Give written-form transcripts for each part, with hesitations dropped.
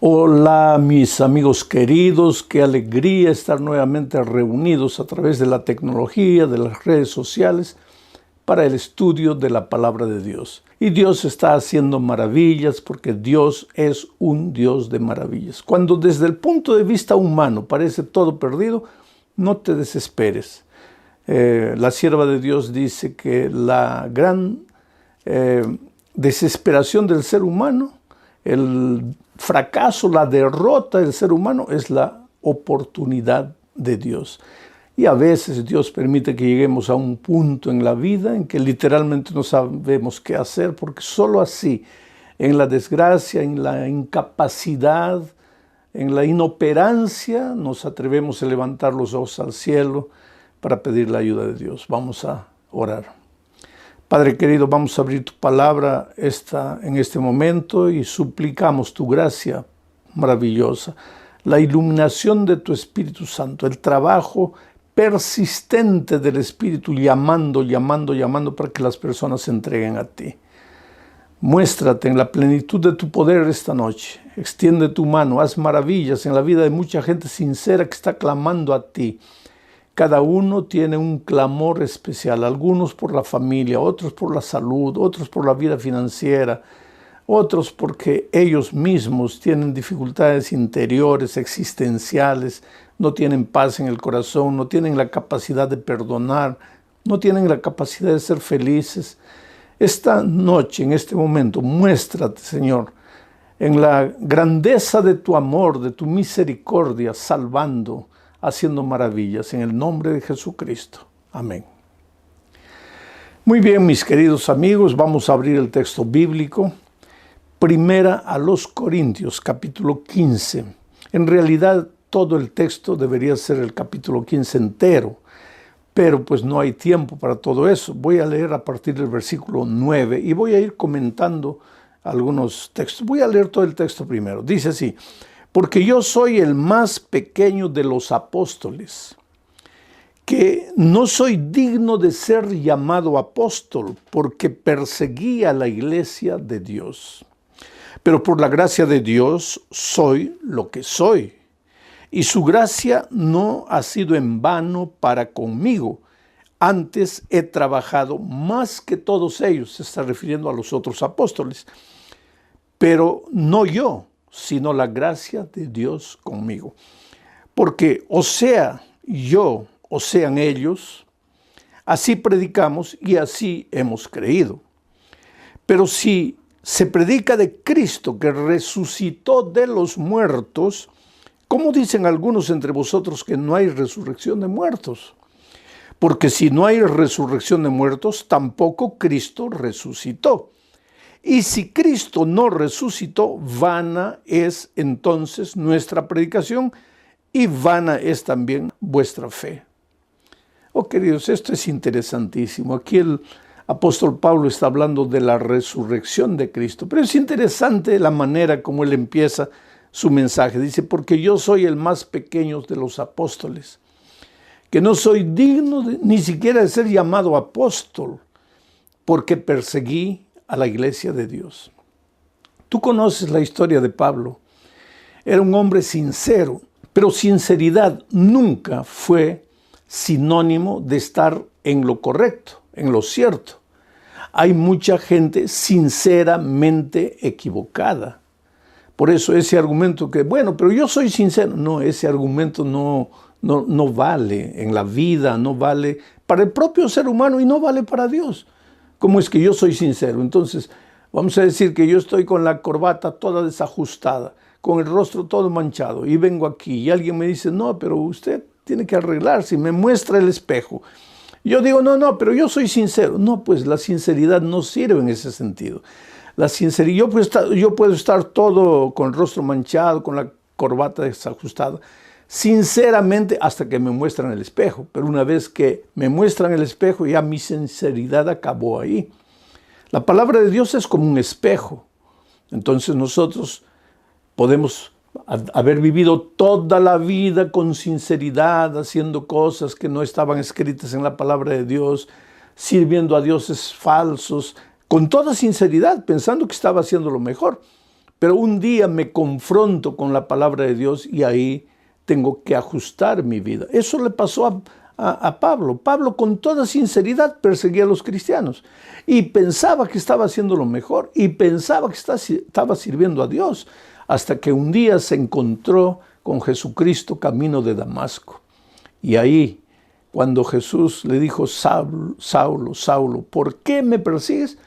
Hola mis amigos queridos, qué alegría estar nuevamente reunidos a través de la tecnología, de las redes sociales, para el estudio de la palabra de Dios. Y Dios está haciendo maravillas porque Dios es un Dios de maravillas. Cuando desde el punto de vista humano parece todo perdido, no te desesperes. La sierva de Dios dice que la gran desesperación del ser humano, el fracaso, la derrota del ser humano es la oportunidad de Dios. Y a veces Dios permite que lleguemos a un punto en la vida en que literalmente no sabemos qué hacer, porque solo así, en la desgracia, en la incapacidad, en la inoperancia, nos atrevemos a levantar los ojos al cielo para pedir la ayuda de Dios. Vamos a orar. Padre querido, vamos a abrir tu palabra en este momento y suplicamos tu gracia maravillosa, la iluminación de tu Espíritu Santo, el trabajo persistente del Espíritu llamando para que las personas se entreguen a ti. Muéstrate en la plenitud de tu poder esta noche. Extiende tu mano, haz maravillas en la vida de mucha gente sincera que está clamando a ti. Cada uno tiene un clamor especial, algunos por la familia, otros por la salud, otros por la vida financiera, otros porque ellos mismos tienen dificultades interiores, existenciales, no tienen paz en el corazón, no tienen la capacidad de perdonar, no tienen la capacidad de ser felices. Esta noche, en este momento, muéstrate, Señor, en la grandeza de tu amor, de tu misericordia, salvando, haciendo maravillas, en el nombre de Jesucristo. Amén. Muy bien, mis queridos amigos, vamos a abrir el texto bíblico. Primera a los Corintios, capítulo 15. En realidad, todo el texto debería ser el capítulo 15 entero, pero pues no hay tiempo para todo eso. Voy a leer a partir del versículo 9 y voy a ir comentando algunos textos. Voy a leer todo el texto primero. Dice así: porque yo soy el más pequeño de los apóstoles, que no soy digno de ser llamado apóstol, porque perseguí a la iglesia de Dios. Pero por la gracia de Dios soy lo que soy. Y su gracia no ha sido en vano para conmigo. Antes he trabajado más que todos ellos, se está refiriendo a los otros apóstoles. Pero no yo, sino la gracia de Dios conmigo. Porque o sea yo, o sean ellos, así predicamos y así hemos creído. Pero si se predica de Cristo que resucitó de los muertos, ¿cómo dicen algunos entre vosotros que no hay resurrección de muertos? Porque si no hay resurrección de muertos, tampoco Cristo resucitó. Y si Cristo no resucitó, vana es entonces nuestra predicación y vana es también vuestra fe. Oh, queridos, esto es interesantísimo. Aquí el apóstol Pablo está hablando de la resurrección de Cristo, pero es interesante la manera como él empieza su mensaje. Dice, porque yo soy el más pequeño de los apóstoles, que no soy digno ni siquiera de ser llamado apóstol, porque perseguí a la iglesia de Dios. Tú conoces la historia de Pablo. Era un hombre sincero, pero sinceridad nunca fue sinónimo de estar en lo correcto, en lo cierto. Hay mucha gente sinceramente equivocada. Por eso ese argumento que, bueno, pero yo soy sincero. No, ese argumento no vale en la vida, no vale para el propio ser humano y no vale para Dios. ¿Cómo es que yo soy sincero? Entonces, vamos a decir que yo estoy con la corbata toda desajustada, con el rostro todo manchado, y vengo aquí y alguien me dice, no, pero usted tiene que arreglarse, y me muestra el espejo. Yo digo, no, pero yo soy sincero. No, pues la sinceridad no sirve en ese sentido. La sinceridad, yo puedo estar todo con el rostro manchado, con la corbata desajustada, sinceramente hasta que me muestran el espejo. Pero una vez que me muestran el espejo, ya mi sinceridad acabó ahí. La palabra de Dios es como un espejo. Entonces nosotros podemos haber vivido toda la vida con sinceridad, haciendo cosas que no estaban escritas en la palabra de Dios, sirviendo a dioses falsos, con toda sinceridad, pensando que estaba haciendo lo mejor. pero un día me confronto con la palabra de Dios y ahí tengo que ajustar mi vida. Eso le pasó a Pablo. Pablo con toda sinceridad perseguía a los cristianos y pensaba que estaba haciendo lo mejor y pensaba que estaba sirviendo a Dios, hasta que un día se encontró con Jesucristo camino de Damasco. Y ahí, cuando Jesús le dijo: Saulo, Saulo, Saulo, ¿por qué me persigues?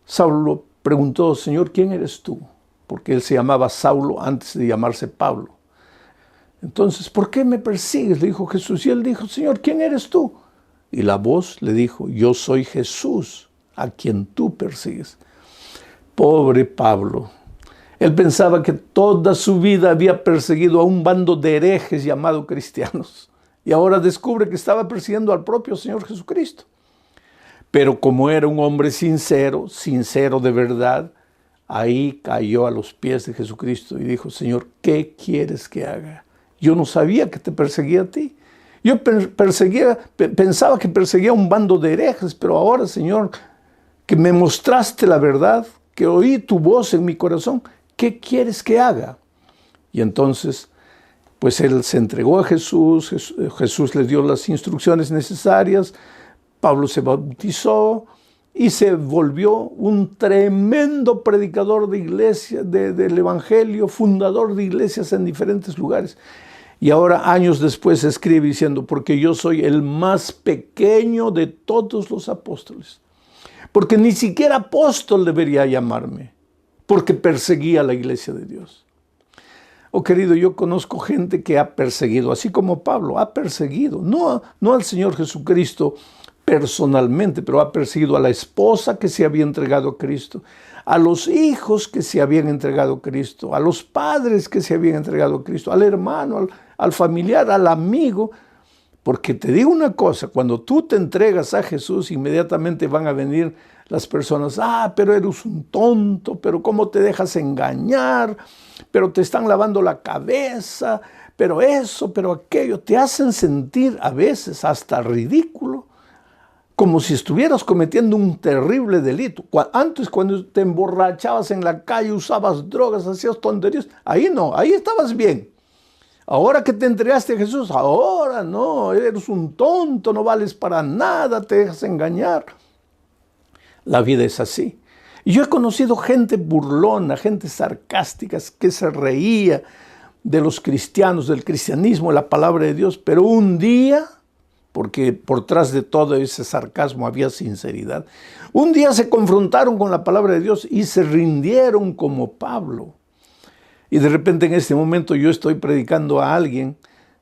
Saulo preguntó: Señor, ¿quién eres tú? Porque él se llamaba Saulo antes de llamarse Pablo. Entonces, ¿por qué me persigues?, le dijo Jesús. Y él dijo: Señor, ¿quién eres tú? Y la voz le dijo: yo soy Jesús, a quien tú persigues. Pobre Pablo. Él pensaba que toda su vida había perseguido a un bando de herejes llamados cristianos. Y ahora descubre que estaba persiguiendo al propio Señor Jesucristo. Pero como era un hombre sincero, sincero de verdad, ahí cayó a los pies de Jesucristo y dijo: Señor, ¿qué quieres que haga? Yo no sabía que te perseguía a ti. Yo pensaba que perseguía a un bando de herejes, pero ahora, Señor, que me mostraste la verdad, que oí tu voz en mi corazón, ¿qué quieres que haga? Y entonces, pues él se entregó a Jesús, Jesús le dio las instrucciones necesarias, Pablo se bautizó y se volvió un tremendo predicador de iglesia, del evangelio, fundador de iglesias en diferentes lugares. Y ahora, años después, escribe diciendo: porque yo soy el más pequeño de todos los apóstoles. Porque ni siquiera apóstol debería llamarme, porque perseguía a la iglesia de Dios. Oh, querido, yo conozco gente que ha perseguido, así como Pablo, ha perseguido, no al Señor Jesucristo personalmente, pero ha perseguido a la esposa que se había entregado a Cristo, a los hijos que se habían entregado a Cristo, a los padres que se habían entregado a Cristo, al hermano, al familiar, al amigo. Porque te digo una cosa, cuando tú te entregas a Jesús, inmediatamente van a venir las personas: pero eres un tonto, pero ¿cómo te dejas engañar? Pero te están lavando la cabeza, pero eso, pero aquello. Te hacen sentir a veces hasta ridículo, como si estuvieras cometiendo un terrible delito. Antes, cuando te emborrachabas en la calle, usabas drogas, hacías tonterías, ahí no, ahí estabas bien. Ahora que te entregaste a Jesús, ahora no, eres un tonto, no vales para nada, te dejas engañar. La vida es así. Y yo he conocido gente burlona, gente sarcástica, que se reía de los cristianos, del cristianismo, de la palabra de Dios, pero un día, porque por detrás de todo ese sarcasmo había sinceridad, un día se confrontaron con la palabra de Dios y se rindieron como Pablo. Y de repente, en este momento, yo estoy predicando a alguien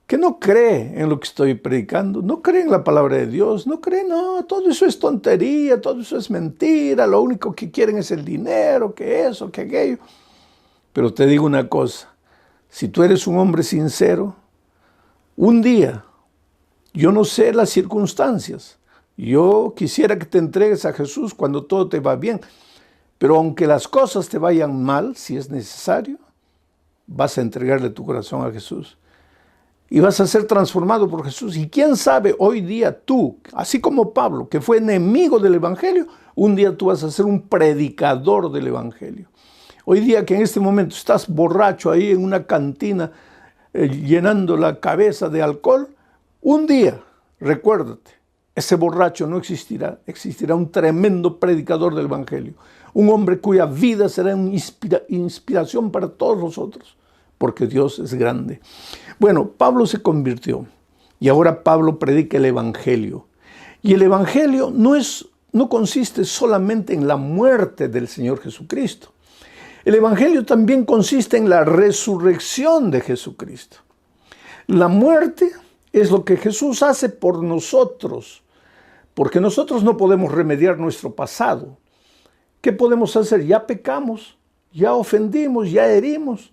que no cree en lo que estoy predicando, no cree en la palabra de Dios, no cree, no, todo eso es tontería, todo eso es mentira, lo único que quieren es el dinero, que eso, que aquello. Pero te digo una cosa, si tú eres un hombre sincero, un día, yo no sé las circunstancias, yo quisiera que te entregues a Jesús cuando todo te va bien, pero aunque las cosas te vayan mal, si es necesario, vas a entregarle tu corazón a Jesús y vas a ser transformado por Jesús. Y quién sabe, hoy día tú, así como Pablo, que fue enemigo del evangelio, un día tú vas a ser un predicador del evangelio. Hoy día, que en este momento estás borracho ahí en una cantina, llenando la cabeza de alcohol, un día, recuérdate, ese borracho no existirá, existirá un tremendo predicador del evangelio, un hombre cuya vida será una inspiración para todos nosotros, porque Dios es grande. Bueno, Pablo se convirtió y ahora Pablo predica el evangelio. Y el evangelio no consiste solamente en la muerte del Señor Jesucristo. El evangelio también consiste en la resurrección de Jesucristo. La muerte es lo que Jesús hace por nosotros, porque nosotros no podemos remediar nuestro pasado. ¿Qué podemos hacer? Ya pecamos, ya ofendimos, ya herimos,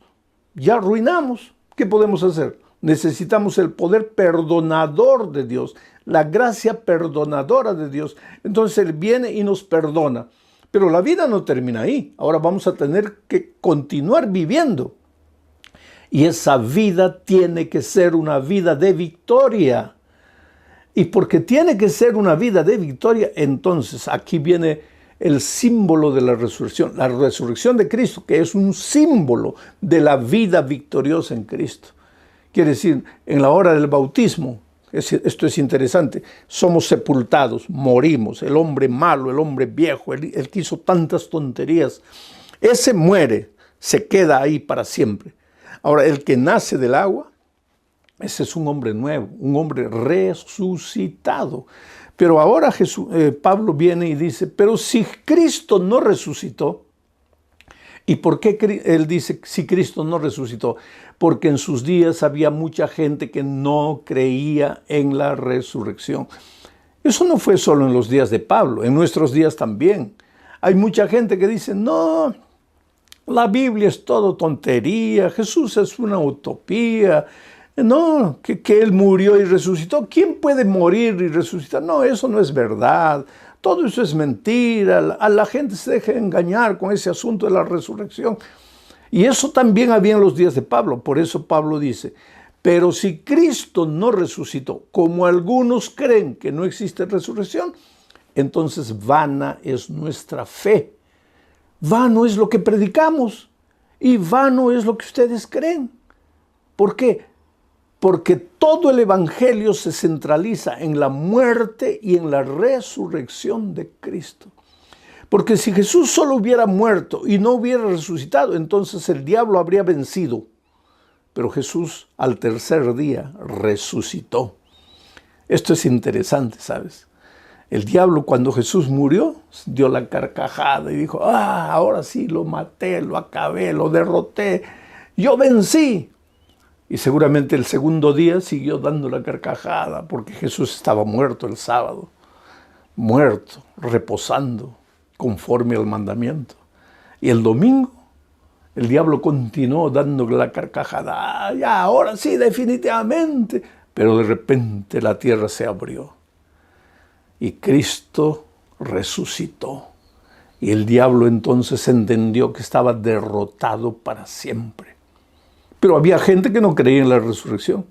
ya arruinamos. ¿Qué podemos hacer? Necesitamos el poder perdonador de Dios, la gracia perdonadora de Dios. Entonces Él viene y nos perdona. Pero la vida no termina ahí. Ahora vamos a tener que continuar viviendo. Y esa vida tiene que ser una vida de victoria. Y porque tiene que ser una vida de victoria, entonces aquí viene el símbolo de la resurrección de Cristo, que es un símbolo de la vida victoriosa en Cristo. Quiere decir, en la hora del bautismo, esto es interesante, somos sepultados, morimos, el hombre malo, el hombre viejo, el que hizo tantas tonterías, ese muere, se queda ahí para siempre. Ahora, el que nace del agua, ese es un hombre nuevo, un hombre resucitado. Pero ahora Pablo viene y dice, pero si Cristo no resucitó, ¿y por qué él dice si Cristo no resucitó? Porque en sus días había mucha gente que no creía en la resurrección. Eso no fue solo en los días de Pablo, en nuestros días también. Hay mucha gente que dice, no, la Biblia es todo tontería, Jesús es una utopía, no, que Él murió y resucitó. ¿Quién puede morir y resucitar? No, eso no es verdad. Todo eso es mentira. A la gente se deja engañar con ese asunto de la resurrección. Y eso también había en los días de Pablo. Por eso Pablo dice, pero si Cristo no resucitó, como algunos creen que no existe resurrección, entonces vana es nuestra fe. Vano es lo que predicamos y vano es lo que ustedes creen. ¿Por qué? Porque todo el evangelio se centraliza en la muerte y en la resurrección de Cristo. Porque si Jesús solo hubiera muerto y no hubiera resucitado, entonces el diablo habría vencido. Pero Jesús al tercer día resucitó. Esto es interesante, ¿sabes? El diablo cuando Jesús murió dio la carcajada y dijo, ahora sí lo maté, lo acabé, lo derroté, yo vencí. Y seguramente el segundo día siguió dando la carcajada porque Jesús estaba muerto el sábado, muerto, reposando conforme al mandamiento. Y el domingo el diablo continuó dando la carcajada, ya, ahora sí, definitivamente. Pero de repente la tierra se abrió y Cristo resucitó. Y el diablo entonces entendió que estaba derrotado para siempre. Pero había gente que no creía en la resurrección.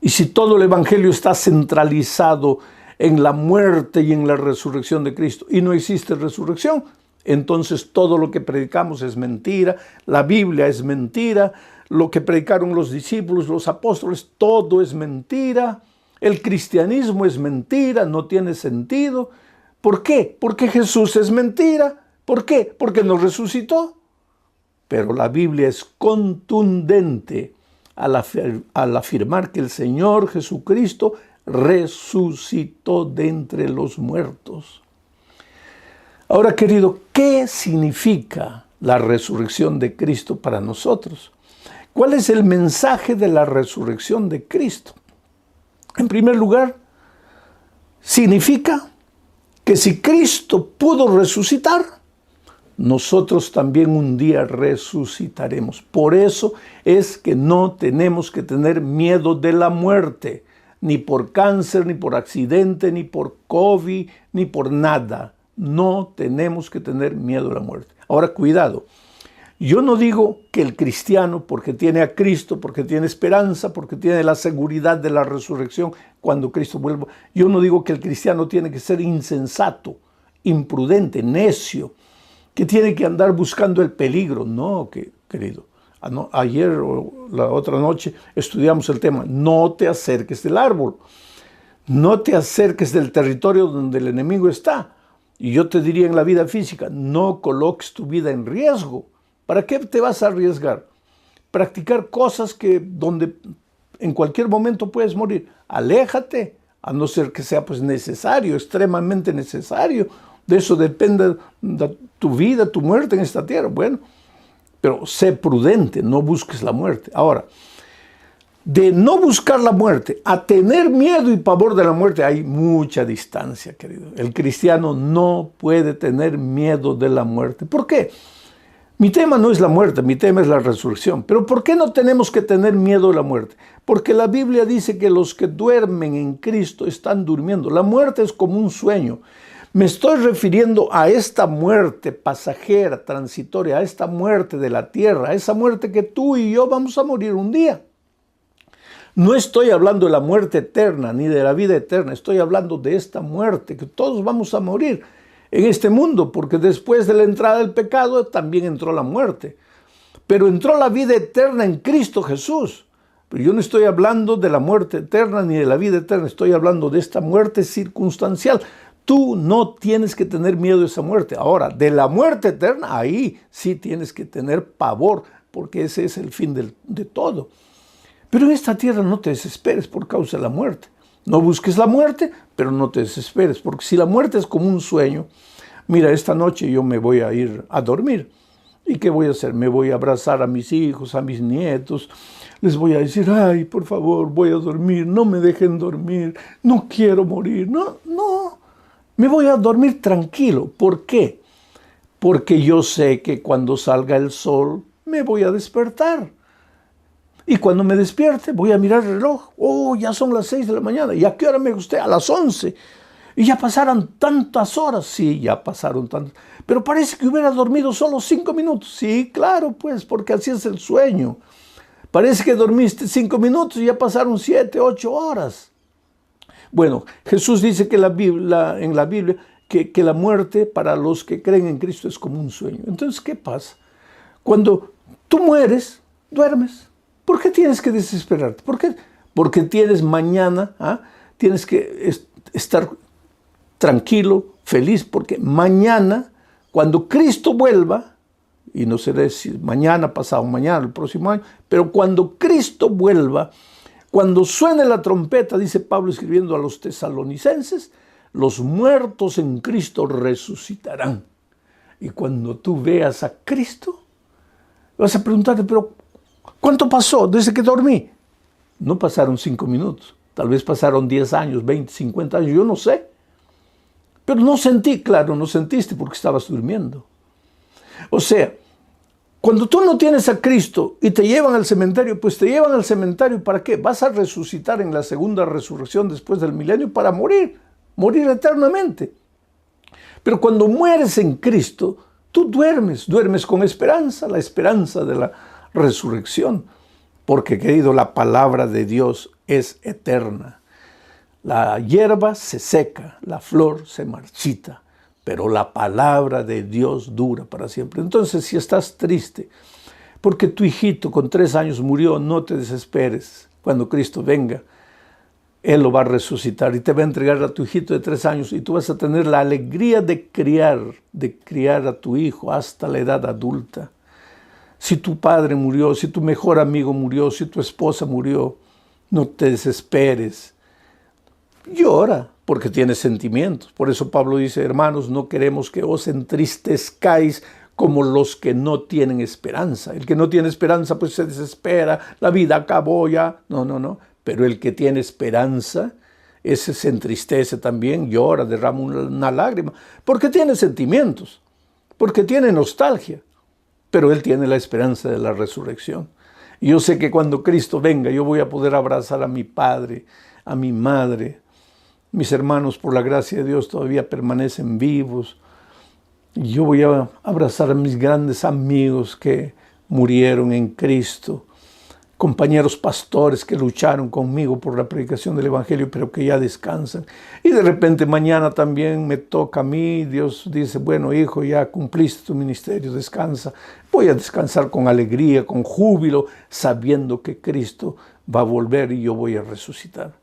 Y si todo el evangelio está centralizado en la muerte y en la resurrección de Cristo y no existe resurrección, entonces todo lo que predicamos es mentira, la Biblia es mentira, lo que predicaron los discípulos, los apóstoles, todo es mentira, el cristianismo es mentira, no tiene sentido. ¿Por qué? Porque Jesús es mentira. ¿Por qué? Porque no resucitó. Pero la Biblia es contundente al afirmar que el Señor Jesucristo resucitó de entre los muertos. Ahora, querido, ¿qué significa la resurrección de Cristo para nosotros? ¿Cuál es el mensaje de la resurrección de Cristo? En primer lugar, significa que si Cristo pudo resucitar, nosotros también un día resucitaremos. Por eso es que no tenemos que tener miedo de la muerte, ni por cáncer, ni por accidente, ni por COVID, ni por nada. No tenemos que tener miedo de la muerte. Ahora, cuidado. Yo no digo que el cristiano, porque tiene a Cristo, porque tiene esperanza, porque tiene la seguridad de la resurrección cuando Cristo vuelva, yo no digo que el cristiano tiene que ser insensato, imprudente, necio, que tiene que andar buscando el peligro. No, querido. Ayer o la otra noche estudiamos el tema, no te acerques del árbol, no te acerques del territorio donde el enemigo está. Y yo te diría en la vida física, no coloques tu vida en riesgo. ¿Para qué te vas a arriesgar? Practicar cosas donde en cualquier momento puedes morir. Aléjate, a no ser que sea pues necesario, extremadamente necesario. De eso depende tu vida, tu muerte en esta tierra. Bueno, pero sé prudente, no busques la muerte. Ahora, de no buscar la muerte a tener miedo y pavor de la muerte hay mucha distancia, querido. El cristiano no puede tener miedo de la muerte. ¿Por qué? Mi tema no es la muerte, mi tema es la resurrección. Pero ¿por qué no tenemos que tener miedo de la muerte? Porque la Biblia dice que los que duermen en Cristo están durmiendo. La muerte es como un sueño. Me estoy refiriendo a esta muerte pasajera, transitoria, a esta muerte de la tierra, a esa muerte que tú y yo vamos a morir un día. No estoy hablando de la muerte eterna ni de la vida eterna, estoy hablando de esta muerte, que todos vamos a morir. en este mundo, porque después de la entrada del pecado también entró la muerte. Pero entró la vida eterna en Cristo Jesús. Pero yo no estoy hablando de la muerte eterna ni de la vida eterna, estoy hablando de esta muerte circunstancial. Tú no tienes que tener miedo de esa muerte. Ahora, de la muerte eterna, ahí sí tienes que tener pavor, porque ese es el fin de todo. Pero en esta tierra no te desesperes por causa de la muerte. No busques la muerte, pero no te desesperes, porque si la muerte es como un sueño, mira, esta noche yo me voy a ir a dormir. ¿Y qué voy a hacer? Me voy a abrazar a mis hijos, a mis nietos. Les voy a decir, ay, por favor, voy a dormir, no me dejen dormir, no quiero morir. No, me voy a dormir tranquilo. ¿Por qué? Porque yo sé que cuando salga el sol me voy a despertar. Y cuando me despierte voy a mirar el reloj. Oh, ya son las 6 de la mañana. ¿Y a qué hora me acosté? A las 11. Y ya pasaron tantas horas. Sí, ya pasaron tantas. Pero parece que hubiera dormido solo 5 minutos. Sí, claro, pues, porque así es el sueño. Parece que dormiste 5 minutos y ya pasaron 7, 8 horas. Bueno, Jesús dice que en la Biblia que la muerte para los que creen en Cristo es como un sueño. Entonces, ¿qué pasa? Cuando tú mueres, duermes. ¿Por qué tienes que desesperarte? ¿Por qué? Porque tienes mañana, tienes que estar tranquilo, feliz, porque mañana, cuando Cristo vuelva, y no sé si mañana, pasado mañana, el próximo año, pero cuando Cristo vuelva, cuando suene la trompeta, dice Pablo escribiendo a los tesalonicenses, los muertos en Cristo resucitarán. Y cuando tú veas a Cristo, vas a preguntarte, pero ¿cuánto pasó desde que dormí? No pasaron 5 minutos, tal vez pasaron 10 años, 20, 50 años, yo no sé. Pero no sentí, claro, no sentiste porque estabas durmiendo. O sea, cuando tú no tienes a Cristo y te llevan al cementerio, pues te llevan al cementerio ¿para qué? Vas a resucitar en la segunda resurrección después del milenio para morir eternamente. Pero cuando mueres en Cristo, tú duermes con esperanza, la esperanza de la resurrección. Porque, querido, la palabra de Dios es eterna. La hierba se seca, la flor se marchita, pero la palabra de Dios dura para siempre. Entonces, si estás triste porque tu hijito con 3 años murió, no te desesperes. Cuando Cristo venga, Él lo va a resucitar y te va a entregar a tu hijito de 3 años y tú vas a tener la alegría de criar a tu hijo hasta la edad adulta. Si tu padre murió, si tu mejor amigo murió, si tu esposa murió, no te desesperes. Llora porque tienes sentimientos. Por eso Pablo dice, hermanos, no queremos que os entristezcáis como los que no tienen esperanza. El que no tiene esperanza pues se desespera, la vida acabó ya. No. Pero el que tiene esperanza, ese se entristece también, llora, derrama una lágrima, porque tiene sentimientos, porque tiene nostalgia. Pero él tiene la esperanza de la resurrección. Y yo sé que cuando Cristo venga, yo voy a poder abrazar a mi padre, a mi madre. Mis hermanos, por la gracia de Dios, todavía permanecen vivos. Yo voy a abrazar a mis grandes amigos que murieron en Cristo. Compañeros pastores que lucharon conmigo por la predicación del Evangelio, pero que ya descansan. Y de repente mañana también me toca a mí. Dios dice, bueno, hijo, ya cumpliste tu ministerio, descansa. Voy a descansar con alegría, con júbilo, sabiendo que Cristo va a volver y yo voy a resucitar.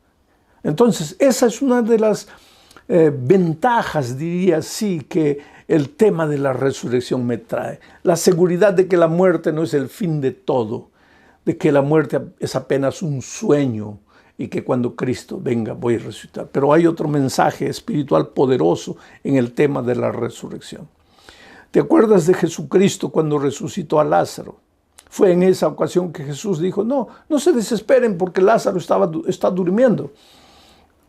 Entonces, esa es una de las ventajas, diría así, que el tema de la resurrección me trae. La seguridad de que la muerte no es el fin de todo, de que la muerte es apenas un sueño y que cuando Cristo venga voy a resucitar. Pero hay otro mensaje espiritual poderoso en el tema de la resurrección. ¿Te acuerdas de Jesucristo cuando resucitó a Lázaro? Fue en esa ocasión que Jesús dijo, no se desesperen porque Lázaro está durmiendo.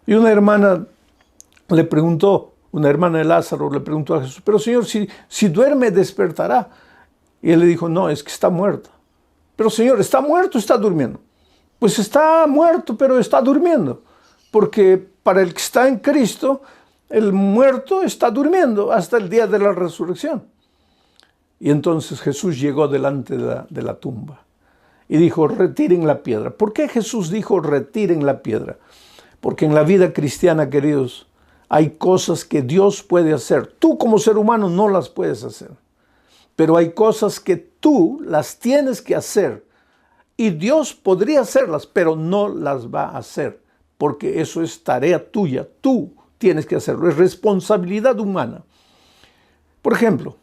Y una hermana de Lázaro le preguntó a Jesús, pero Señor, si duerme, despertará. Y él le dijo, no, es que está muerto. Pero Señor, ¿está muerto o está durmiendo? Pues está muerto, pero está durmiendo. Porque para el que está en Cristo, el muerto está durmiendo hasta el día de la resurrección. Y entonces Jesús llegó delante de la tumba y dijo, retiren la piedra. ¿Por qué Jesús dijo, retiren la piedra? Porque en la vida cristiana, queridos, Hay cosas que Dios puede hacer. Tú como ser humano no las puedes hacer. Pero hay cosas que tú las tienes que hacer. Y Dios podría hacerlas, pero no las va a hacer. Porque eso es tarea tuya. Tú tienes que hacerlo. Es responsabilidad humana. Por ejemplo,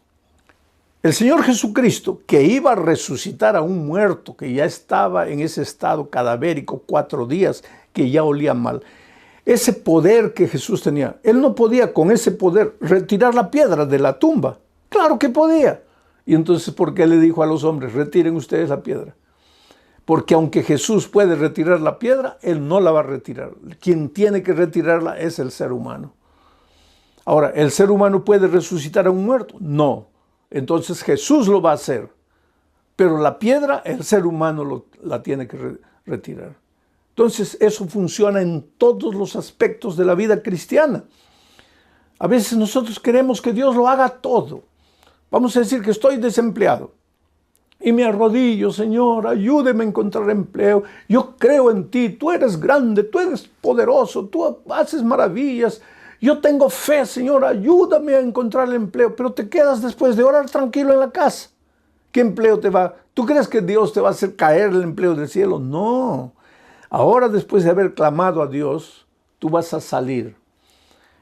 el Señor Jesucristo, que iba a resucitar a un muerto, que ya estaba en ese estado cadavérico 4 días, que ya olía mal. Ese poder que Jesús tenía, Él no podía con ese poder retirar la piedra de la tumba. Claro que podía. Y entonces, ¿por qué le dijo a los hombres, retiren ustedes la piedra? Porque aunque Jesús puede retirar la piedra, Él no la va a retirar. Quien tiene que retirarla es el ser humano. Ahora, ¿el ser humano puede resucitar a un muerto? No. Entonces Jesús lo va a hacer. Pero la piedra, el ser humano la tiene que retirar. Entonces, eso funciona en todos los aspectos de la vida cristiana. A veces nosotros queremos que Dios lo haga todo. Vamos a decir que estoy desempleado y me arrodillo, Señor, ayúdeme a encontrar empleo. Yo creo en ti, tú eres grande, tú eres poderoso, tú haces maravillas. Yo tengo fe, Señor, ayúdame a encontrar el empleo. Pero te quedas después de orar tranquilo en la casa. ¿Qué empleo te va? ¿Tú crees que Dios te va a hacer caer el empleo del cielo? No. Ahora, después de haber clamado a Dios, tú vas a salir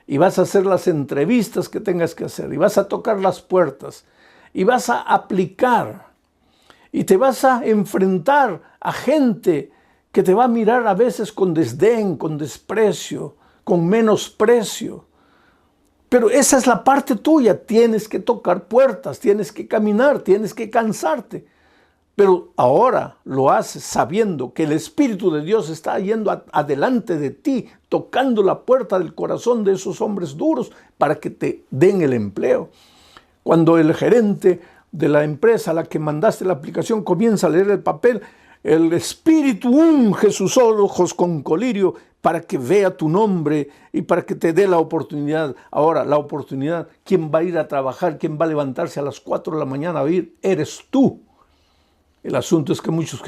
y vas a hacer las entrevistas que tengas que hacer y vas a tocar las puertas y vas a aplicar y te vas a enfrentar a gente que te va a mirar a veces con desdén, con desprecio, con menosprecio. Pero esa es la parte tuya. Tienes que tocar puertas, tienes que caminar, tienes que cansarte. Pero ahora lo haces sabiendo que el Espíritu de Dios está yendo adelante de ti, tocando la puerta del corazón de esos hombres duros para que te den el empleo. Cuando el gerente de la empresa a la que mandaste la aplicación comienza a leer el papel, el Espíritu unge sus ojos con colirio para que vea tu nombre y para que te dé la oportunidad. Ahora, la oportunidad, ¿quién va a ir a trabajar? ¿Quién va a levantarse a las 4 de la mañana a ir? Eres tú. El asunto es que muchos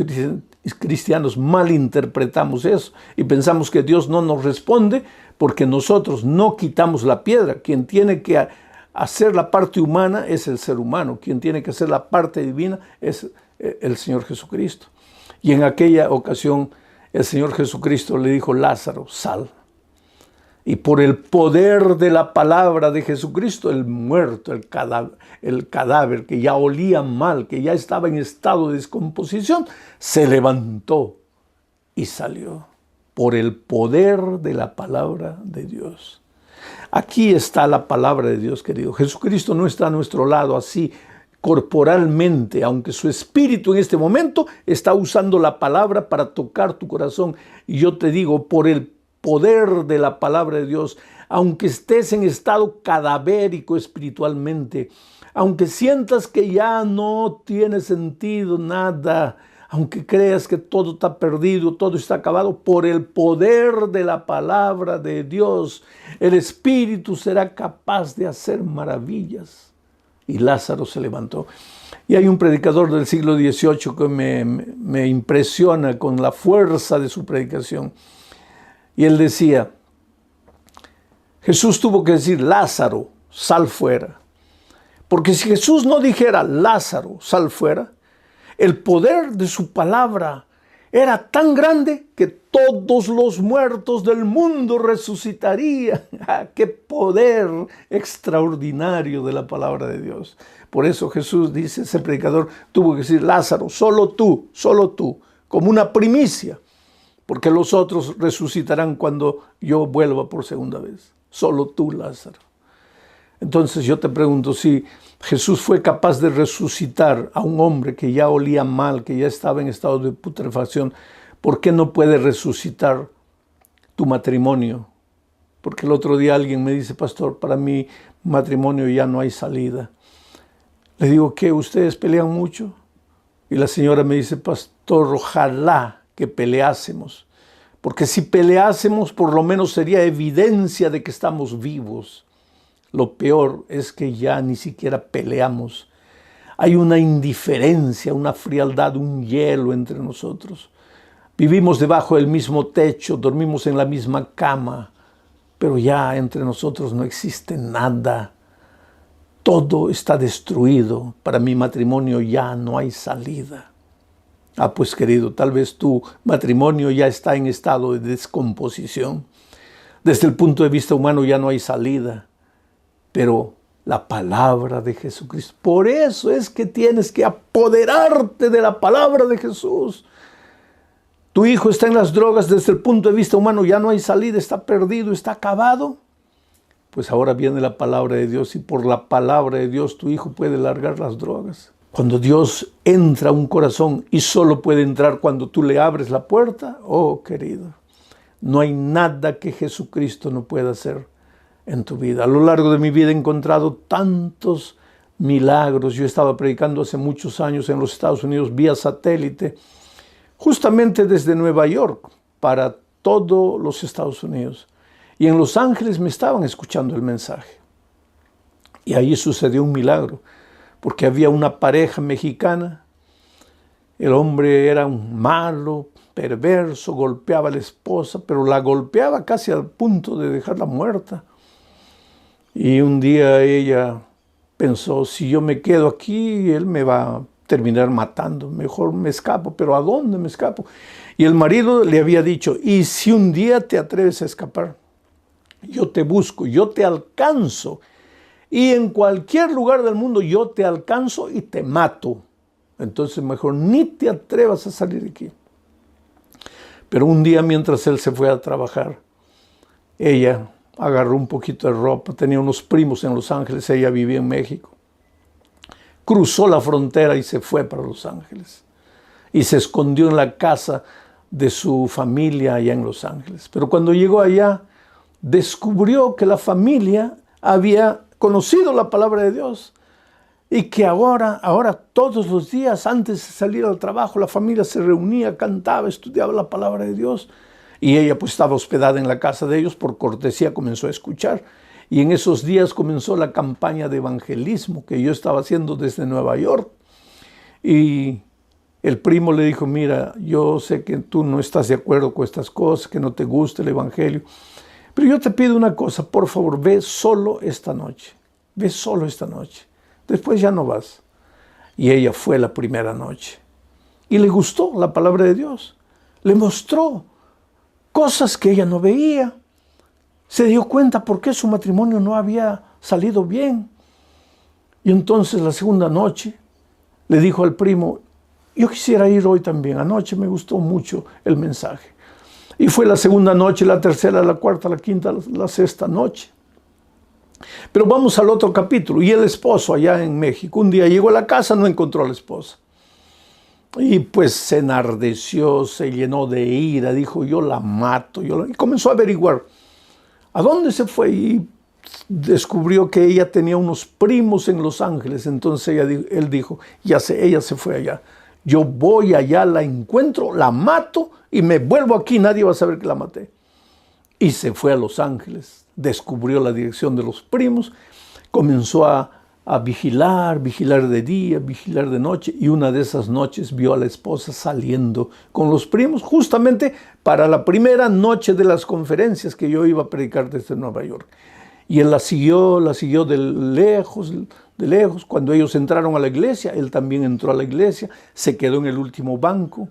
cristianos malinterpretamos eso y pensamos que Dios no nos responde porque nosotros no quitamos la piedra. Quien tiene que hacer la parte humana es el ser humano. Quien tiene que hacer la parte divina es el Señor Jesucristo. Y en aquella ocasión el Señor Jesucristo le dijo, Lázaro, sal. Y por el poder de la palabra de Jesucristo, el muerto, el cadáver que ya olía mal, que ya estaba en estado de descomposición, se levantó y salió. Por el poder de la palabra de Dios. Aquí está la palabra de Dios, querido. Jesucristo no está a nuestro lado así corporalmente, aunque su espíritu en este momento está usando la palabra para tocar tu corazón. Y yo te digo, por el poder de la palabra de Dios, aunque estés en estado cadavérico espiritualmente, aunque sientas que ya no tiene sentido nada, aunque creas que todo está perdido, todo está acabado, por el poder de la palabra de Dios, el Espíritu será capaz de hacer maravillas. Y Lázaro se levantó. Y hay un predicador del siglo XVIII que me impresiona con la fuerza de su predicación. Y él decía, Jesús tuvo que decir, Lázaro, sal fuera. Porque si Jesús no dijera, Lázaro, sal fuera, el poder de su palabra era tan grande que todos los muertos del mundo resucitarían. ¡Qué poder extraordinario de la palabra de Dios! Por eso Jesús dice, ese predicador tuvo que decir, Lázaro, solo tú, como una primicia. Porque los otros resucitarán cuando yo vuelva por segunda vez. Solo tú, Lázaro. Entonces yo te pregunto, si Jesús fue capaz de resucitar a un hombre que ya olía mal, que ya estaba en estado de putrefacción, ¿por qué no puede resucitar tu matrimonio? Porque el otro día alguien me dice, pastor, para mi matrimonio ya no hay salida. Le digo, ¿qué? ¿Ustedes pelean mucho? Y la señora me dice, pastor, ojalá que peleásemos. Porque si peleásemos, por lo menos sería evidencia de que estamos vivos. Lo peor es que ya ni siquiera peleamos. Hay una indiferencia, una frialdad, un hielo entre nosotros. Vivimos debajo del mismo techo, dormimos en la misma cama. pero ya entre nosotros no existe nada. Todo está destruido. Para mi matrimonio ya no hay salida. Ah, pues querido, tal vez tu matrimonio ya está en estado de descomposición. Desde el punto de vista humano ya no hay salida. Pero la palabra de Jesucristo. Por eso es que tienes que apoderarte de la palabra de Jesús. Tu hijo está en las drogas, desde el punto de vista humano ya no hay salida, está perdido, está acabado. Pues ahora viene la palabra de Dios y por la palabra de Dios tu hijo puede largar las drogas. Cuando Dios entra a un corazón y solo puede entrar cuando tú le abres la puerta, oh querido, no hay nada que Jesucristo no pueda hacer en tu vida. A lo largo de mi vida he encontrado tantos milagros. Yo estaba predicando hace muchos años en los Estados Unidos vía satélite, justamente desde Nueva York para todos los Estados Unidos. Y en Los Ángeles me estaban escuchando el mensaje. Y ahí sucedió un milagro, porque había una pareja mexicana. El hombre era un malo, perverso, golpeaba a la esposa, pero la golpeaba casi al punto de dejarla muerta. Y un día ella pensó, si yo me quedo aquí, él me va a terminar matando, mejor me escapo, pero ¿a dónde me escapo? Y el marido le había dicho, y si un día te atreves a escapar, yo te busco, yo te alcanzo, y en cualquier lugar del mundo yo te alcanzo y te mato. Entonces mejor ni te atrevas a salir de aquí. Pero un día mientras él se fue a trabajar, ella agarró un poquito de ropa, tenía unos primos en Los Ángeles, ella vivía en México. Cruzó la frontera y se fue para Los Ángeles. Y se escondió en la casa de su familia allá en Los Ángeles. Pero cuando llegó allá, descubrió que la familia había conocido la palabra de Dios y que ahora todos los días antes de salir al trabajo la familia se reunía, cantaba, estudiaba la palabra de Dios y ella pues estaba hospedada en la casa de ellos, por cortesía comenzó a escuchar y en esos días comenzó la campaña de evangelismo que yo estaba haciendo desde Nueva York y el primo le dijo, mira, yo sé que tú no estás de acuerdo con estas cosas, que no te gusta el evangelio, pero yo te pido una cosa, por favor, ve solo esta noche. Ve solo esta noche. Después ya no vas. Y ella fue la primera noche. Y le gustó la palabra de Dios. Le mostró cosas que ella no veía. Se dio cuenta por qué su matrimonio no había salido bien. Y entonces la segunda noche le dijo al primo, yo quisiera ir hoy también. Anoche me gustó mucho el mensaje. Y fue la segunda noche, la tercera, la cuarta, la quinta, la sexta noche. Pero vamos al otro capítulo. Y el esposo allá en México, un día llegó a la casa, no encontró a la esposa. Y pues se enardeció, se llenó de ira, dijo, yo la mato. Y comenzó a averiguar a dónde se fue y descubrió que ella tenía unos primos en Los Ángeles. Entonces él dijo, ya sé, ella se fue allá. Yo voy allá, la encuentro, la mato y me vuelvo aquí, nadie va a saber que la maté. Y se fue a Los Ángeles, descubrió la dirección de los primos, comenzó a vigilar de día, vigilar de noche, y una de esas noches vio a la esposa saliendo con los primos, justamente para la primera noche de las conferencias que yo iba a predicar desde Nueva York. Y él la siguió de lejos. Cuando ellos entraron a la iglesia, él también entró a la iglesia, se quedó en el último banco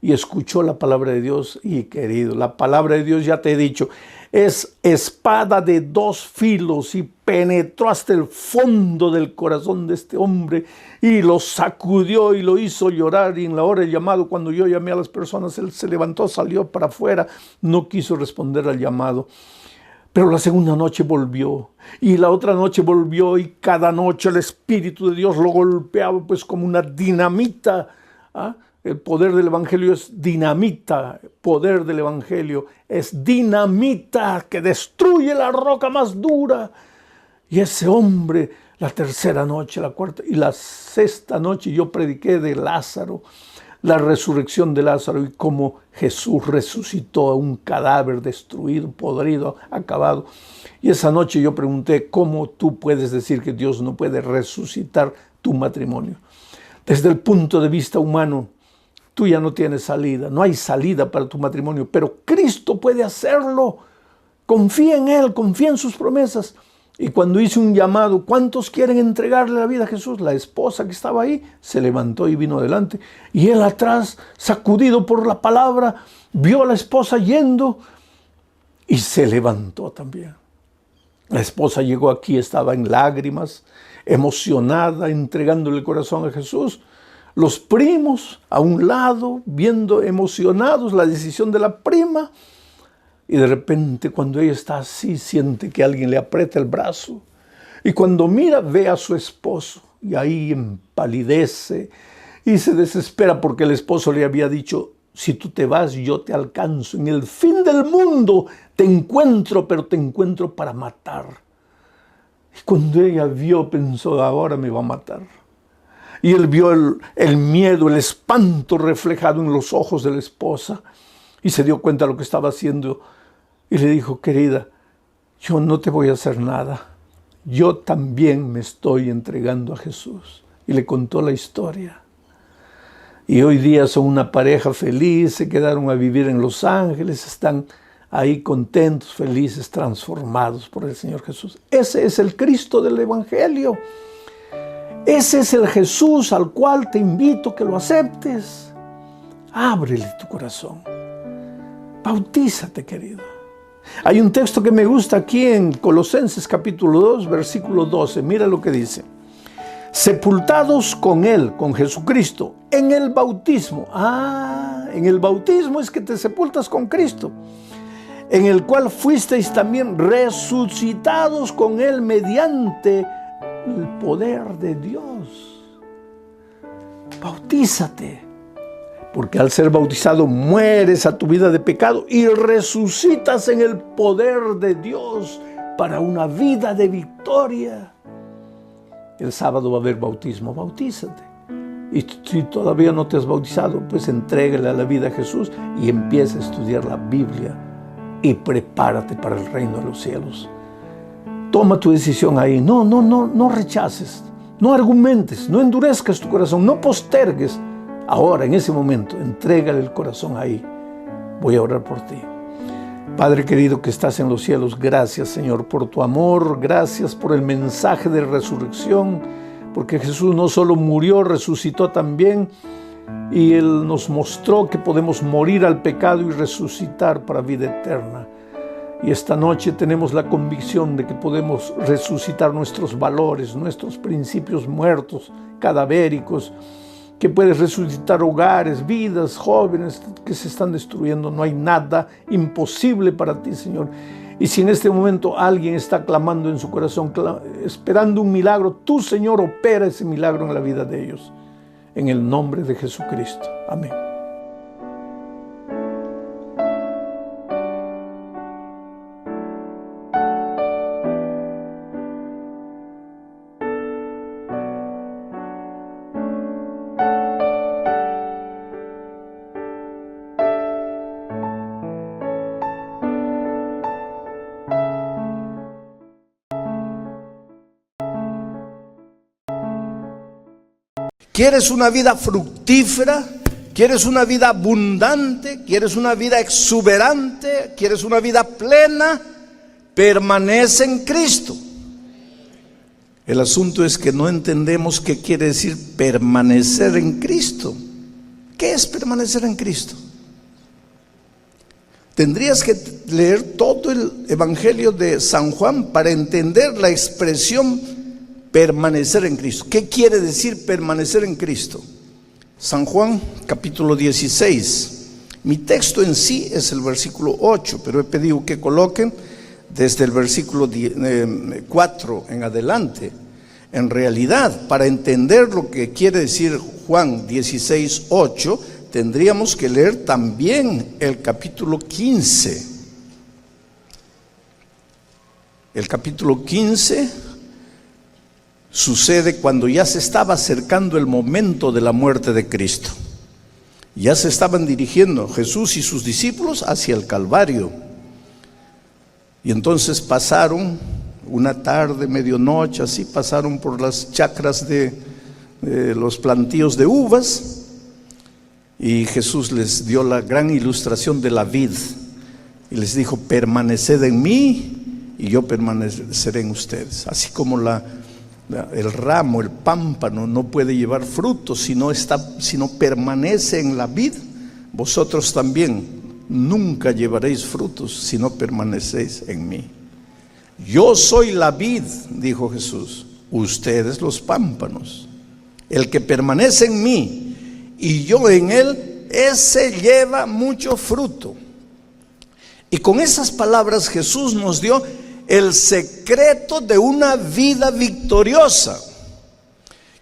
y escuchó la palabra de Dios. Y querido, la palabra de Dios, ya te he dicho, es espada de dos filos y penetró hasta el fondo del corazón de este hombre y lo sacudió y lo hizo llorar. Y en la hora del llamado, cuando yo llamé a las personas, él se levantó, salió para afuera, no quiso responder al llamado. Pero la segunda noche volvió y la otra noche volvió y cada noche el Espíritu de Dios lo golpeaba pues como una dinamita. ¿Ah? El poder del Evangelio es dinamita, el poder del Evangelio es dinamita que destruye la roca más dura. Y ese hombre, la tercera noche, la cuarta y la sexta noche yo prediqué de Lázaro, la resurrección de Lázaro y cómo Jesús resucitó a un cadáver destruido, podrido, acabado. Y esa noche yo pregunté, ¿cómo tú puedes decir que Dios no puede resucitar tu matrimonio? Desde el punto de vista humano, tú ya no tienes salida, no hay salida para tu matrimonio, pero Cristo puede hacerlo. confía en Él, confía en sus promesas. Y cuando hice un llamado, ¿cuántos quieren entregarle la vida a Jesús? La esposa que estaba ahí se levantó y vino adelante. Y él atrás, sacudido por la palabra, vio a la esposa yendo y se levantó también. La esposa llegó aquí, estaba en lágrimas, emocionada, entregándole el corazón a Jesús. Los primos a un lado, viendo emocionados la decisión de la prima. Y de repente, cuando ella está así, siente que alguien le aprieta el brazo. Y cuando mira, ve a su esposo. Y ahí empalidece y se desespera porque el esposo le había dicho: si tú te vas, yo te alcanzo. En el fin del mundo te encuentro, pero te encuentro para matar. Y cuando ella vio, pensó: ahora me va a matar. Y él vio el miedo, el espanto reflejado en los ojos de la esposa. Y se dio cuenta de lo que estaba haciendo. Y le dijo: querida, yo no te voy a hacer nada. Yo también me estoy entregando a Jesús. Y le contó la historia. Y hoy día son una pareja feliz, se quedaron a vivir en Los Ángeles, están ahí contentos, felices, transformados por el Señor Jesús. Ese es el Cristo del Evangelio. Ese es el Jesús al cual te invito que lo aceptes. Ábrele tu corazón. Bautízate, querido. Hay un texto que me gusta aquí en Colosenses capítulo 2, versículo 12. Mira lo que dice. Sepultados con Él, con Jesucristo, en el bautismo. En el bautismo es que te sepultas con Cristo. En el cual fuisteis también resucitados con Él mediante el poder de Dios. Bautízate. Porque al ser bautizado mueres a tu vida de pecado y resucitas en el poder de Dios para una vida de victoria. El sábado va a haber bautismo, bautízate. Y si todavía no te has bautizado, pues entrégale a la vida a Jesús y empieza a estudiar la Biblia y prepárate para el reino de los cielos. Toma tu decisión ahí. No rechaces, no argumentes, no endurezcas tu corazón, no postergues. Ahora, en ese momento, entrégale el corazón ahí. Voy a orar por ti. Padre querido que estás en los cielos, gracias, Señor, por tu amor. Gracias por el mensaje de resurrección, porque Jesús no solo murió, resucitó también. Y Él nos mostró que podemos morir al pecado y resucitar para vida eterna. Y esta noche tenemos la convicción de que podemos resucitar nuestros valores, nuestros principios muertos, cadavéricos, que puedes resucitar hogares, vidas, jóvenes que se están destruyendo. No hay nada imposible para ti, Señor. Y si en este momento alguien está clamando en su corazón, esperando un milagro, tú, Señor, opera ese milagro en la vida de ellos. En el nombre de Jesucristo. Amén. ¿Quieres una vida fructífera? ¿Quieres una vida abundante? ¿Quieres una vida exuberante? ¿Quieres una vida plena? Permanece en Cristo. El asunto es que no entendemos qué quiere decir permanecer en Cristo. ¿Qué es permanecer en Cristo? Tendrías que leer todo el Evangelio de San Juan para entender la expresión permanecer en Cristo. ¿Qué quiere decir permanecer en Cristo? San Juan capítulo 16. Mi texto en sí es el versículo 8, pero he pedido que coloquen desde el versículo 4 en adelante. En realidad, para entender lo que quiere decir Juan 16, 8, tendríamos que leer también el capítulo 15. El capítulo 15 sucede cuando ya se estaba acercando el momento de la muerte de Cristo. Ya se estaban dirigiendo Jesús y sus discípulos hacia el Calvario. Y entonces pasaron una tarde, medianoche, así pasaron por las chacras de los plantíos de uvas. Y Jesús les dio la gran ilustración de la vid. Y les dijo, permaneced en mí y yo permaneceré en ustedes. Así como el ramo, el pámpano no puede llevar frutos si no permanece en la vid, vosotros también nunca llevaréis frutos si no permanecéis en mí. Yo soy la vid, dijo Jesús, ustedes los pámpanos. El que permanece en mí y yo en él, ese lleva mucho fruto. Y con esas palabras Jesús nos dio el secreto de una vida victoriosa.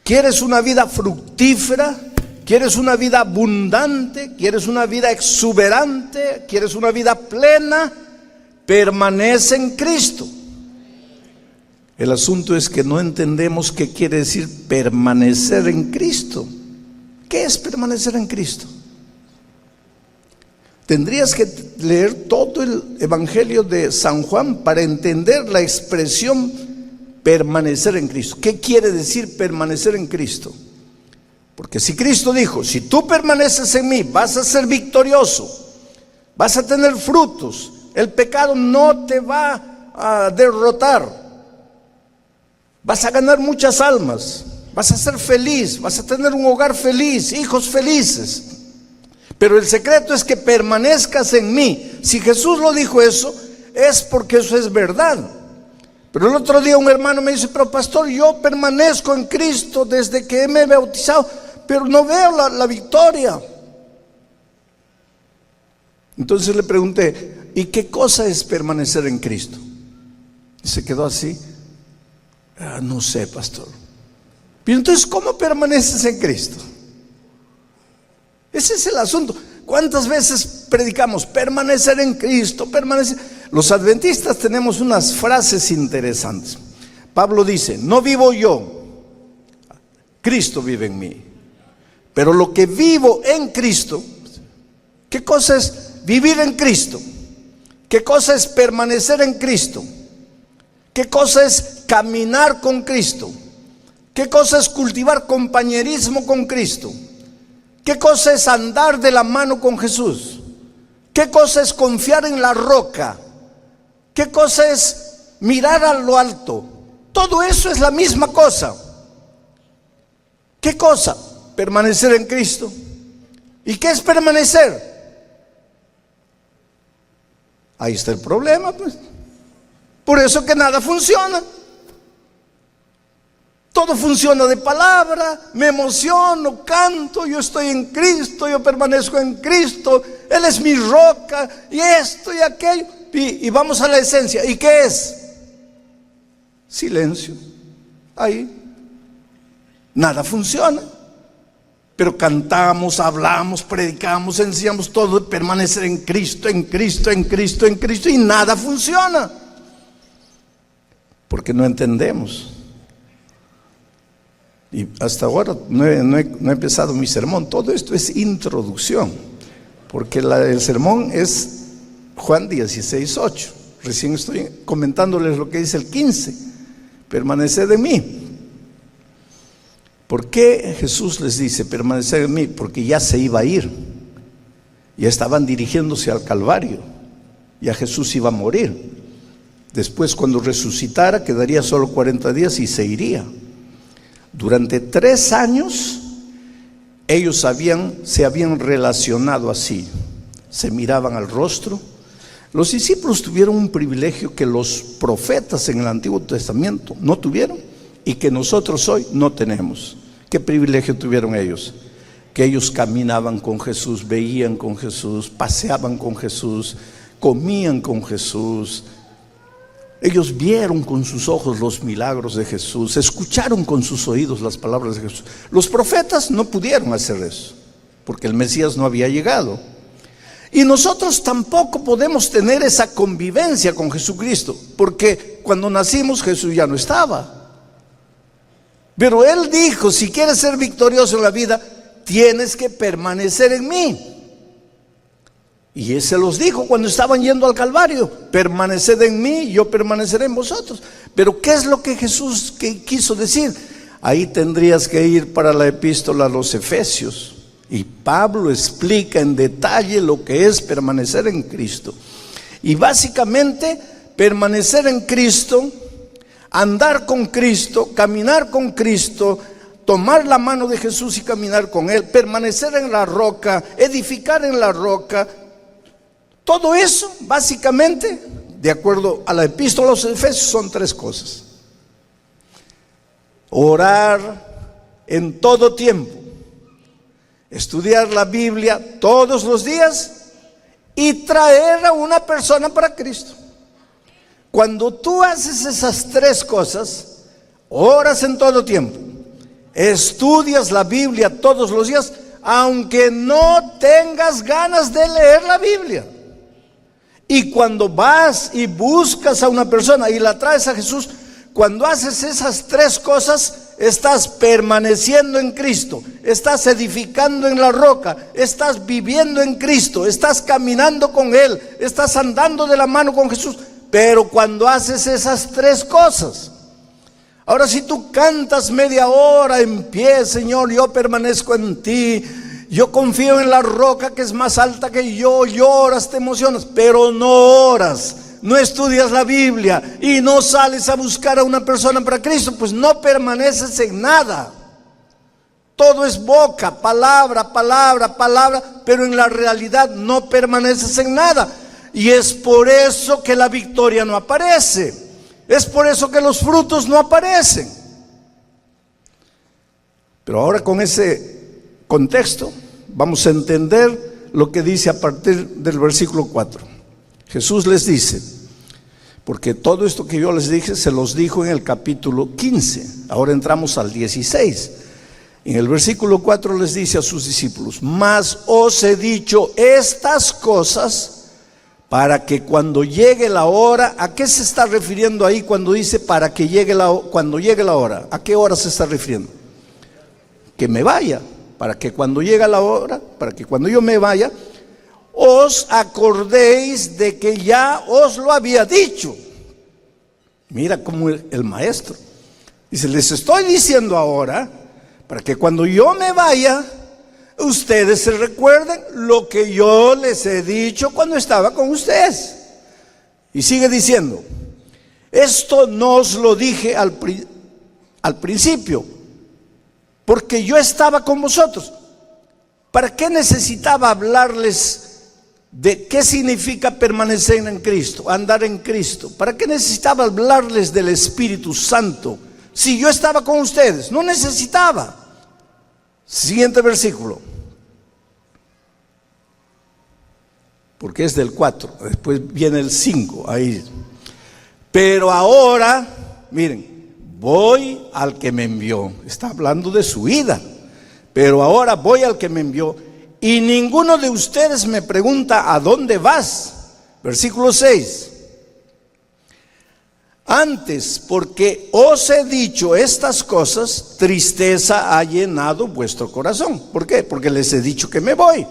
¿Quieres una vida fructífera? ¿Quieres una vida abundante? ¿Quieres una vida exuberante? ¿Quieres una vida plena? Permanece en Cristo. El asunto es que no entendemos qué quiere decir permanecer en Cristo. ¿Qué es permanecer en Cristo? Tendrías que leer todo el Evangelio de San Juan para entender la expresión permanecer en Cristo. ¿Qué quiere decir permanecer en Cristo? Porque si Cristo dijo, si tú permaneces en mí, vas a ser victorioso, vas a tener frutos, el pecado no te va a derrotar, vas a ganar muchas almas, vas a ser feliz, vas a tener un hogar feliz, hijos felices. Pero el secreto es que permanezcas en mí. Si Jesús lo dijo eso, es porque eso es verdad. Pero el otro día un hermano me dice, pero pastor, yo permanezco en Cristo desde que me he bautizado, pero no veo la victoria. Entonces le pregunté, ¿y qué cosa es permanecer en Cristo? Y se quedó así. No sé, pastor. Pero entonces, ¿cómo permaneces en Cristo? Ese es el asunto. ¿Cuántas veces predicamos permanecer en Cristo, permanecer? Los adventistas tenemos unas frases interesantes. Pablo dice, no vivo yo, Cristo vive en mí. Pero lo que vivo en Cristo, ¿qué cosa es vivir en Cristo? ¿Qué cosa es permanecer en Cristo? ¿Qué cosa es caminar con Cristo? ¿Qué cosa es cultivar compañerismo con Cristo? ¿Qué cosa es andar de la mano con Jesús? ¿Qué cosa es confiar en la roca? ¿Qué cosa es mirar a lo alto? Todo eso es la misma cosa. ¿Qué cosa? Permanecer en Cristo. ¿Y qué es permanecer? Ahí está el problema, pues. Por eso que nada funciona. Todo funciona de palabra, me emociono, canto, yo estoy en Cristo, yo permanezco en Cristo, Él es mi roca, y esto y aquello, y vamos a la esencia. ¿Y qué es? Silencio. Ahí nada funciona. Pero cantamos, hablamos, predicamos, enseñamos todo de permanecer en Cristo, en Cristo, en Cristo, en Cristo, y nada funciona. Porque no entendemos. Y hasta ahora no he empezado mi sermón. Todo esto es introducción, porque el sermón es Juan 16:8. Recién estoy comentándoles lo que dice el 15. Permaneced en mí. ¿Por qué Jesús les dice permanecer en mí? Porque ya se iba a ir. Ya estaban dirigiéndose al Calvario. Ya Jesús iba a morir. Después, cuando resucitara, quedaría solo 40 días y se iría. Durante 3 años ellos se habían relacionado así, se miraban al rostro. Los discípulos tuvieron un privilegio que los profetas en el Antiguo Testamento no tuvieron y que nosotros hoy no tenemos. ¿Qué privilegio tuvieron ellos? Que ellos caminaban con Jesús, veían con Jesús, paseaban con Jesús, comían con Jesús. Ellos vieron con sus ojos los milagros de Jesús, escucharon con sus oídos las palabras de Jesús. Los profetas no pudieron hacer eso, porque el Mesías no había llegado. Y nosotros tampoco podemos tener esa convivencia con Jesucristo, porque cuando nacimos Jesús ya no estaba. Pero Él dijo, si quieres ser victorioso en la vida, tienes que permanecer en mí. Y Él se los dijo cuando estaban yendo al Calvario: permaneced en mí, yo permaneceré en vosotros. Pero ¿qué es lo que Jesús quiso decir? Ahí tendrías que ir para la epístola a los Efesios, y Pablo explica en detalle lo que es permanecer en Cristo. Y básicamente, permanecer en Cristo, andar con Cristo, caminar con Cristo, tomar la mano de Jesús y caminar con Él, permanecer en la roca, edificar en la roca. Todo eso, básicamente, de acuerdo a la epístola a los Efesios, son 3 cosas. Orar en todo tiempo, estudiar la Biblia todos los días y traer a una persona para Cristo. Cuando tú haces esas 3 cosas, oras en todo tiempo, estudias la Biblia todos los días, aunque no tengas ganas de leer la Biblia. Y cuando vas y buscas a una persona y la traes a Jesús, cuando haces esas 3 cosas, estás permaneciendo en Cristo, estás edificando en la roca, estás viviendo en Cristo, estás caminando con Él, estás andando de la mano con Jesús. Pero cuando haces esas 3 cosas, ahora si tú cantas media hora en pie, Señor, yo permanezco en ti, yo confío en la roca que es más alta que yo, lloras, te emocionas, pero no oras, no estudias la Biblia y no sales a buscar a una persona para Cristo, pues no permaneces en nada. Todo es boca, palabra, palabra, palabra, pero en la realidad no permaneces en nada. Y es por eso que la victoria no aparece, es por eso que los frutos no aparecen. Pero ahora con ese contexto vamos a entender lo que dice a partir del versículo 4. Jesús les dice, porque todo esto que yo les dije se los dijo en el capítulo 15, ahora entramos al 16. En el versículo 4 les dice a sus discípulos: mas os he dicho estas cosas para que cuando llegue la hora. ¿A qué se está refiriendo ahí cuando dice para que llegue cuando llegue la hora? ¿A qué hora se está refiriendo? Que me vaya, para que cuando llegue la hora, para que cuando yo me vaya, os acordéis de que ya os lo había dicho. Mira cómo el maestro dice: les estoy diciendo ahora, para que cuando yo me vaya, ustedes se recuerden lo que yo les he dicho cuando estaba con ustedes. Y sigue diciendo: esto no os lo dije al principio, porque yo estaba con vosotros. ¿Para qué necesitaba hablarles de qué significa permanecer en Cristo, andar en Cristo? ¿Para qué necesitaba hablarles del Espíritu Santo si yo estaba con ustedes? No necesitaba. Siguiente versículo, porque es del 4, después viene el 5, ahí. Pero ahora, miren, voy al que me envió. Está hablando de su ida. Pero ahora voy al que me envió, y ninguno de ustedes me pregunta: ¿a dónde vas? Versículo 6. Antes, porque os he dicho estas cosas, tristeza ha llenado vuestro corazón. ¿Por qué? Porque les he dicho que me voy.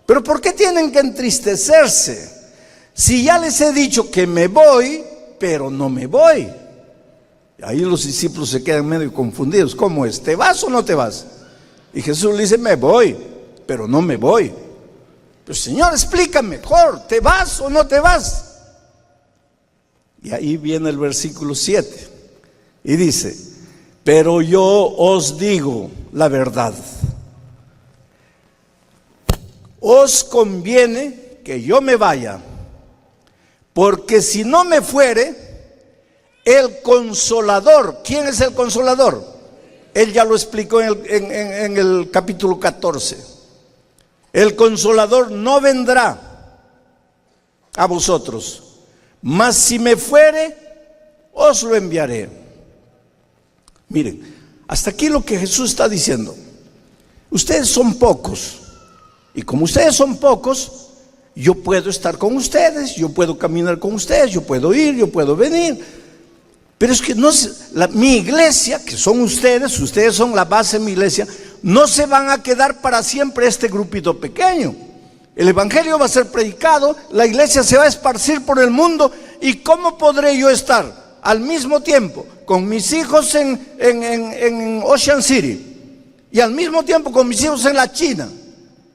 Pero ¿por qué tienen que entristecerse? Si ya les he dicho que me voy, pero no me voy. Ahí los discípulos se quedan medio confundidos. ¿Cómo es? ¿Te vas o no te vas? Y Jesús le dice: me voy, pero no me voy. Pero Señor, explícame mejor, ¿te vas o no te vas? Y ahí viene el versículo 7 y dice: pero yo os digo la verdad, os conviene que yo me vaya, porque si no me fuere, el Consolador. ¿Quién es el Consolador? Él ya lo explicó en el capítulo 14. El Consolador no vendrá a vosotros, mas si me fuere, os lo enviaré. Miren, hasta aquí lo que Jesús está diciendo. Ustedes son pocos, y como ustedes son pocos, yo puedo estar con ustedes, yo puedo caminar con ustedes, yo puedo ir, yo puedo venir. Pero es que mi iglesia, que son ustedes son la base de mi iglesia, no se van a quedar para siempre este grupito pequeño. El evangelio va a ser predicado, la iglesia se va a esparcir por el mundo. ¿Y cómo podré yo estar al mismo tiempo con mis hijos en Ocean City, y al mismo tiempo con mis hijos en la China,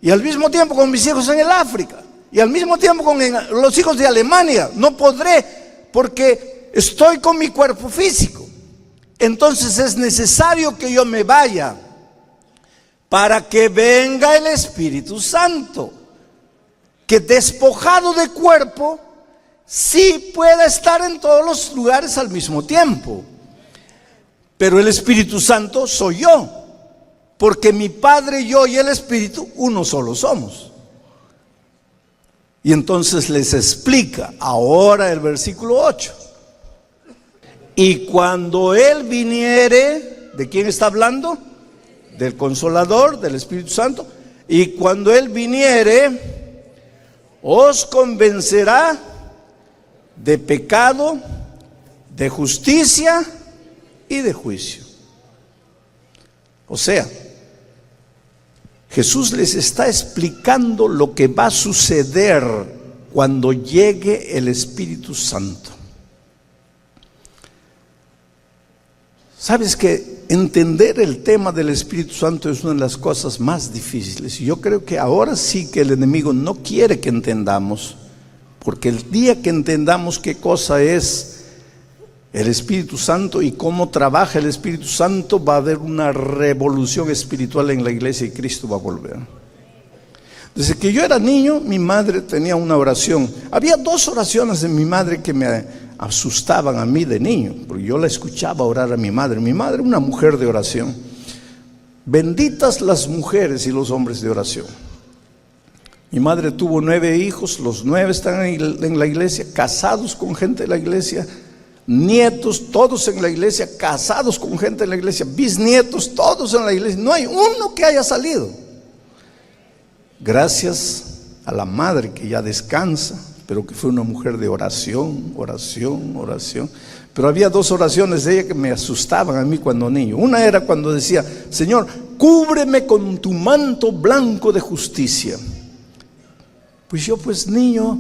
y al mismo tiempo con mis hijos en el África? y al mismo tiempo con los hijos de Alemania. No podré porque estoy con mi cuerpo físico. Entonces es necesario que yo me vaya para que venga el Espíritu Santo, que despojado de cuerpo sí pueda estar en todos los lugares al mismo tiempo. Pero el Espíritu Santo soy yo, porque mi Padre, yo y el Espíritu uno solo somos. Y entonces les explica ahora el versículo 8. Y cuando Él viniere, ¿de quién está hablando? Del Consolador, del Espíritu Santo. Y cuando Él viniere, os convencerá de pecado, de justicia y de juicio. O sea, Jesús les está explicando lo que va a suceder cuando llegue el Espíritu Santo. Sabes que entender el tema del Espíritu Santo es una de las cosas más difíciles. Y yo creo que ahora sí que el enemigo no quiere que entendamos, porque el día que entendamos qué cosa es el Espíritu Santo y cómo trabaja el Espíritu Santo, va a haber una revolución espiritual en la iglesia y Cristo va a volver. Desde que yo era niño, mi madre tenía una oración. Había dos oraciones de mi madre que me asustaban a mí de niño, porque yo la escuchaba orar a mi madre. Mi madre, una mujer de oración. Benditas las mujeres y los hombres de oración. Mi madre tuvo 9 hijos, los 9 están en la iglesia, casados con gente de la iglesia, nietos, todos en la iglesia, casados con gente en la iglesia, bisnietos, todos en la iglesia. No hay uno que haya salido. Gracias a la madre que ya descansa, pero que fue una mujer de oración, oración, oración. Pero había 2 oraciones de ella que me asustaban a mí cuando niño. Una era cuando decía: Señor, cúbreme con tu manto blanco de justicia. Pues yo, pues niño,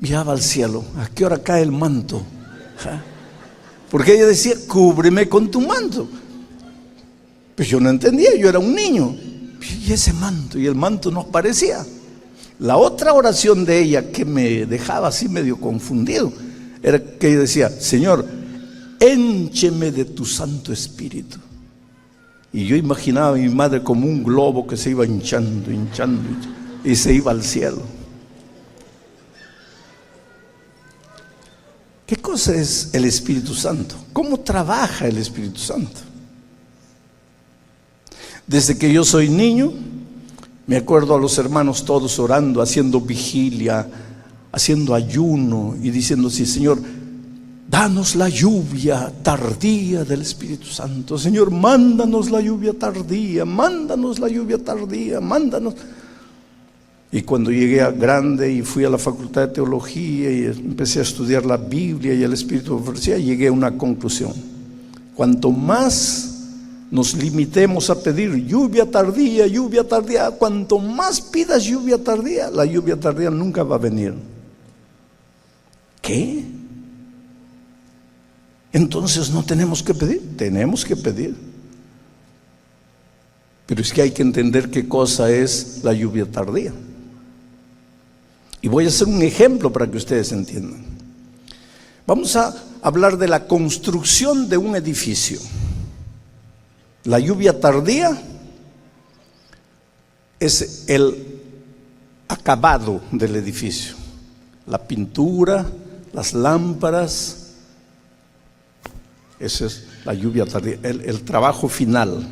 miraba al cielo, ¿a qué hora cae el manto? Porque ella decía: cúbreme con tu manto. Pues yo no entendía, yo era un niño. Y ese manto, y el manto no aparecía. La otra oración de ella que me dejaba así medio confundido era que ella decía: Señor, éncheme de tu Santo Espíritu. Y yo imaginaba a mi madre como un globo que se iba hinchando, hinchando, hinchando, y se iba al cielo. ¿Qué cosa es el Espíritu Santo? ¿Cómo trabaja el Espíritu Santo? Desde que yo soy niño, me acuerdo a los hermanos todos orando, haciendo vigilia, haciendo ayuno y diciendo así: Señor, danos la lluvia tardía del Espíritu Santo. Señor, mándanos la lluvia tardía, mándanos la lluvia tardía, mándanos. Y cuando llegué a grande y fui a la facultad de teología y empecé a estudiar la Biblia y el Espíritu de profecía, llegué a una conclusión: cuanto más nos limitemos a pedir lluvia tardía, cuanto más pidas lluvia tardía, la lluvia tardía nunca va a venir. ¿Qué? Entonces no tenemos que pedir, tenemos que pedir. Pero es que hay que entender qué cosa es la lluvia tardía. Y voy a hacer un ejemplo para que ustedes entiendan. Vamos a hablar de la construcción de un edificio. La lluvia tardía es el acabado del edificio, la pintura, las lámparas. Esa es la lluvia tardía, el trabajo final,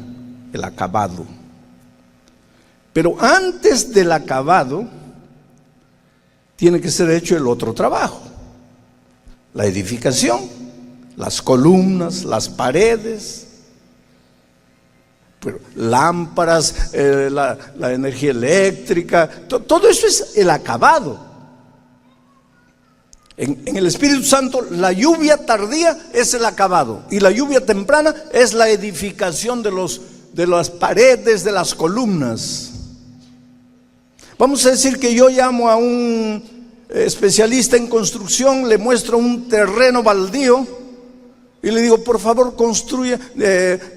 el acabado. Pero antes del acabado tiene que ser hecho el otro trabajo: la edificación, las columnas, las paredes, lámparas, la energía eléctrica, todo eso es el acabado. En el Espíritu Santo, la lluvia tardía es el acabado y la lluvia temprana es la edificación de las paredes, de las columnas. Vamos a decir que yo llamo a un especialista en construcción, le muestro un terreno baldío y le digo: por favor construya,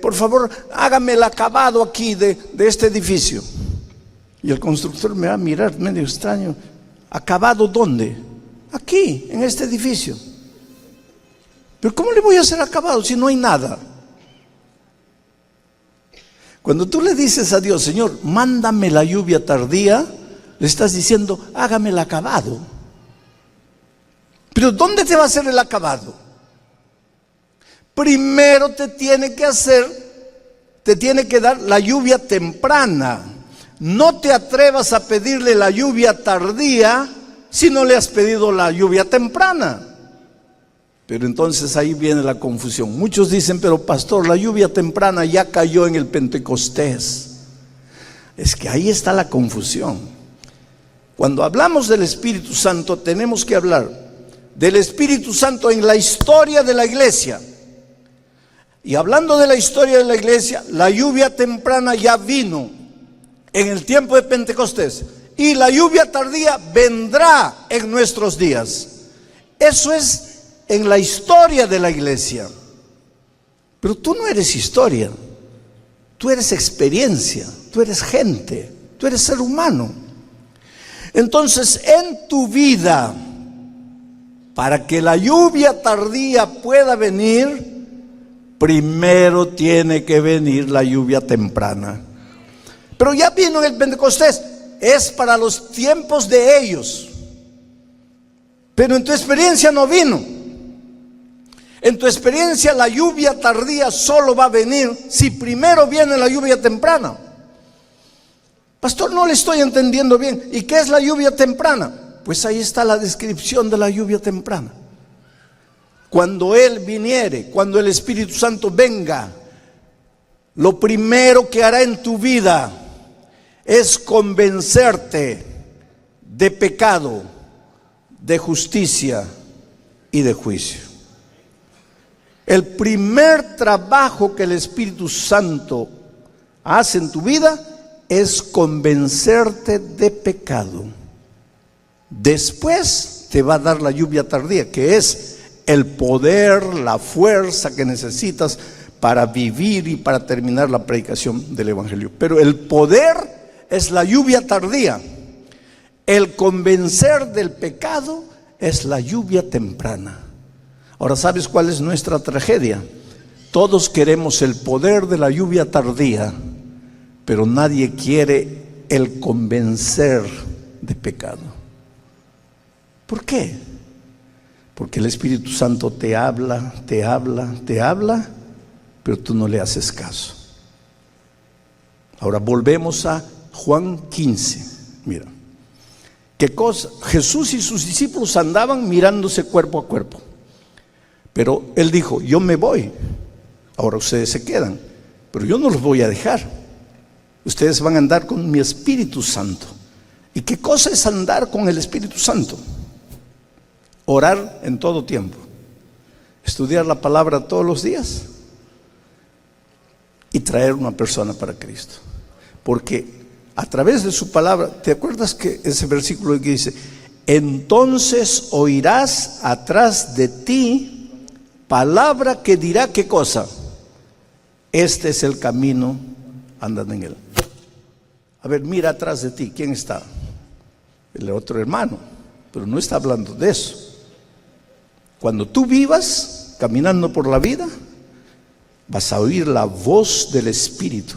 por favor hágame el acabado aquí de este edificio. Y el constructor me va a mirar medio extraño. ¿Acabado dónde? Aquí, en este edificio. Pero ¿cómo le voy a hacer acabado si no hay nada? Cuando tú le dices a Dios, Señor, mándame la lluvia tardía, le estás diciendo, hágame el acabado. Pero ¿dónde te va a hacer el acabado? Primero te tiene que dar la lluvia temprana. No te atrevas a pedirle la lluvia tardía si no le has pedido la lluvia temprana. Pero entonces ahí viene la confusión. Muchos dicen, pero pastor, la lluvia temprana ya cayó en el Pentecostés. Es que ahí está la confusión. Cuando hablamos del Espíritu Santo, tenemos que hablar del Espíritu Santo en la historia de la iglesia. Y hablando de la historia de la iglesia, la lluvia temprana ya vino en el tiempo de Pentecostés, y la lluvia tardía vendrá en nuestros días. Eso es en la historia de la iglesia. Pero tú no eres historia, tú eres experiencia, tú eres gente, tú eres ser humano. Entonces, en tu vida, para que la lluvia tardía pueda venir, primero tiene que venir la lluvia temprana. Pero ya vino el Pentecostés, es para los tiempos de ellos. Pero en tu experiencia no vino. En tu experiencia la lluvia tardía solo va a venir si primero viene la lluvia temprana. Pastor, no le estoy entendiendo bien. ¿Y qué es la lluvia temprana? Pues ahí está la descripción de la lluvia temprana. Cuando Él viniere, cuando el Espíritu Santo venga, lo primero que hará en tu vida es convencerte de pecado, de justicia y de juicio. El primer trabajo que el Espíritu Santo hace en tu vida es convencerte de pecado. Después te va a dar la lluvia tardía, que es el poder, la fuerza que necesitas para vivir y para terminar la predicación del Evangelio. Pero el poder es la lluvia tardía. El convencer del pecado es la lluvia temprana. Ahora, ¿sabes cuál es nuestra tragedia? Todos queremos el poder de la lluvia tardía, pero nadie quiere el convencer de pecado. ¿Por qué? Porque el Espíritu Santo te habla, pero tú no le haces caso. Ahora volvemos a Juan 15. Mira, ¿qué cosa? Jesús y sus discípulos andaban mirándose cuerpo a cuerpo. Pero Él dijo, yo me voy. Ahora ustedes se quedan, pero yo no los voy a dejar. Ustedes van a andar con mi Espíritu Santo. ¿Y qué cosa es andar con el Espíritu Santo? Orar en todo tiempo. Estudiar la palabra todos los días. Y traer una persona para Cristo. Porque a través de su palabra, ¿te acuerdas que ese versículo que dice, entonces oirás atrás de ti palabra que dirá qué cosa? Este es el camino, andan en él. A ver, mira atrás de ti, ¿quién está? El otro hermano, pero no está hablando de eso. Cuando tú vivas caminando por la vida, vas a oír la voz del Espíritu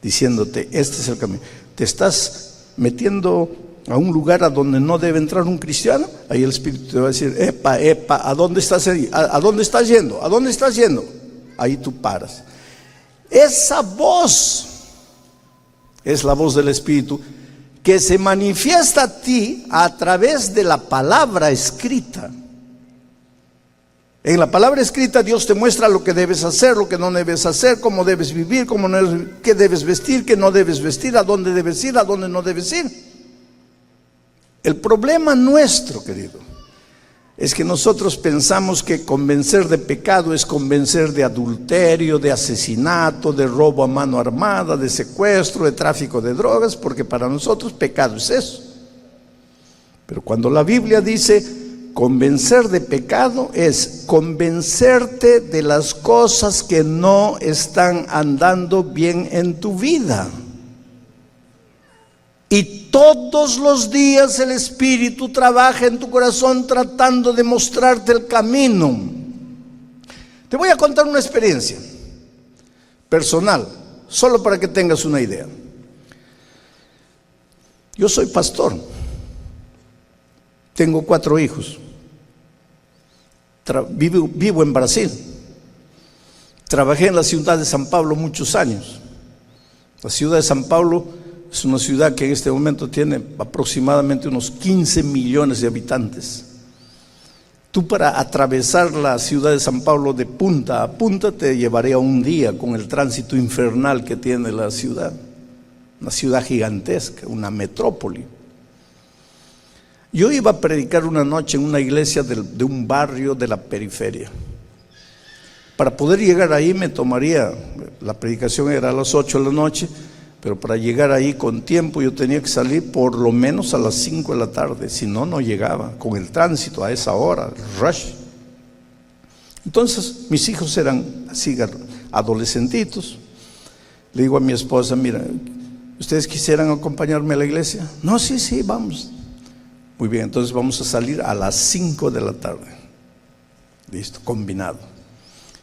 diciéndote, este es el camino. Te estás metiendo a un lugar a donde no debe entrar un cristiano, ahí el Espíritu te va a decir, epa, ¿a dónde estás yendo? ¿A dónde estás yendo? Ahí tú paras. Esa voz es la voz del Espíritu que se manifiesta a ti a través de la palabra escrita. En la palabra escrita Dios te muestra lo que debes hacer, lo que no debes hacer, cómo debes vivir, qué debes vestir, qué no debes vestir, a dónde debes ir, a dónde no debes ir. El problema nuestro, querido, es que nosotros pensamos que convencer de pecado es convencer de adulterio, de asesinato, de robo a mano armada, de secuestro, de tráfico de drogas, porque para nosotros pecado es eso. Pero cuando la Biblia dice convencer de pecado, es convencerte de las cosas que no están andando bien en tu vida. Y todos los días el Espíritu trabaja en tu corazón tratando de mostrarte el camino. Te voy a contar una experiencia personal, solo para que tengas una idea. Yo soy pastor, tengo 4 hijos, vivo en Brasil, trabajé en la ciudad de San Pablo muchos años. La ciudad de San Pablo es una ciudad que en este momento tiene aproximadamente unos 15 millones de habitantes. Tú, para atravesar la ciudad de San Pablo de punta a punta, te llevaría un día con el tránsito infernal que tiene la ciudad. Una ciudad gigantesca, una metrópoli. Yo iba a predicar una noche en una iglesia de un barrio de la periferia. Para poder llegar ahí me tomaría, la predicación era a las 8 de la noche, pero para llegar ahí con tiempo yo tenía que salir por lo menos a las 5 de la tarde, si no, no llegaba con el tránsito a esa hora, el rush. Entonces mis hijos eran así adolescentitos. Le digo a mi esposa, mira, ¿ustedes quisieran acompañarme a la iglesia? No, sí, vamos. Muy bien, entonces vamos a salir a las 5 de la tarde. Listo, combinado.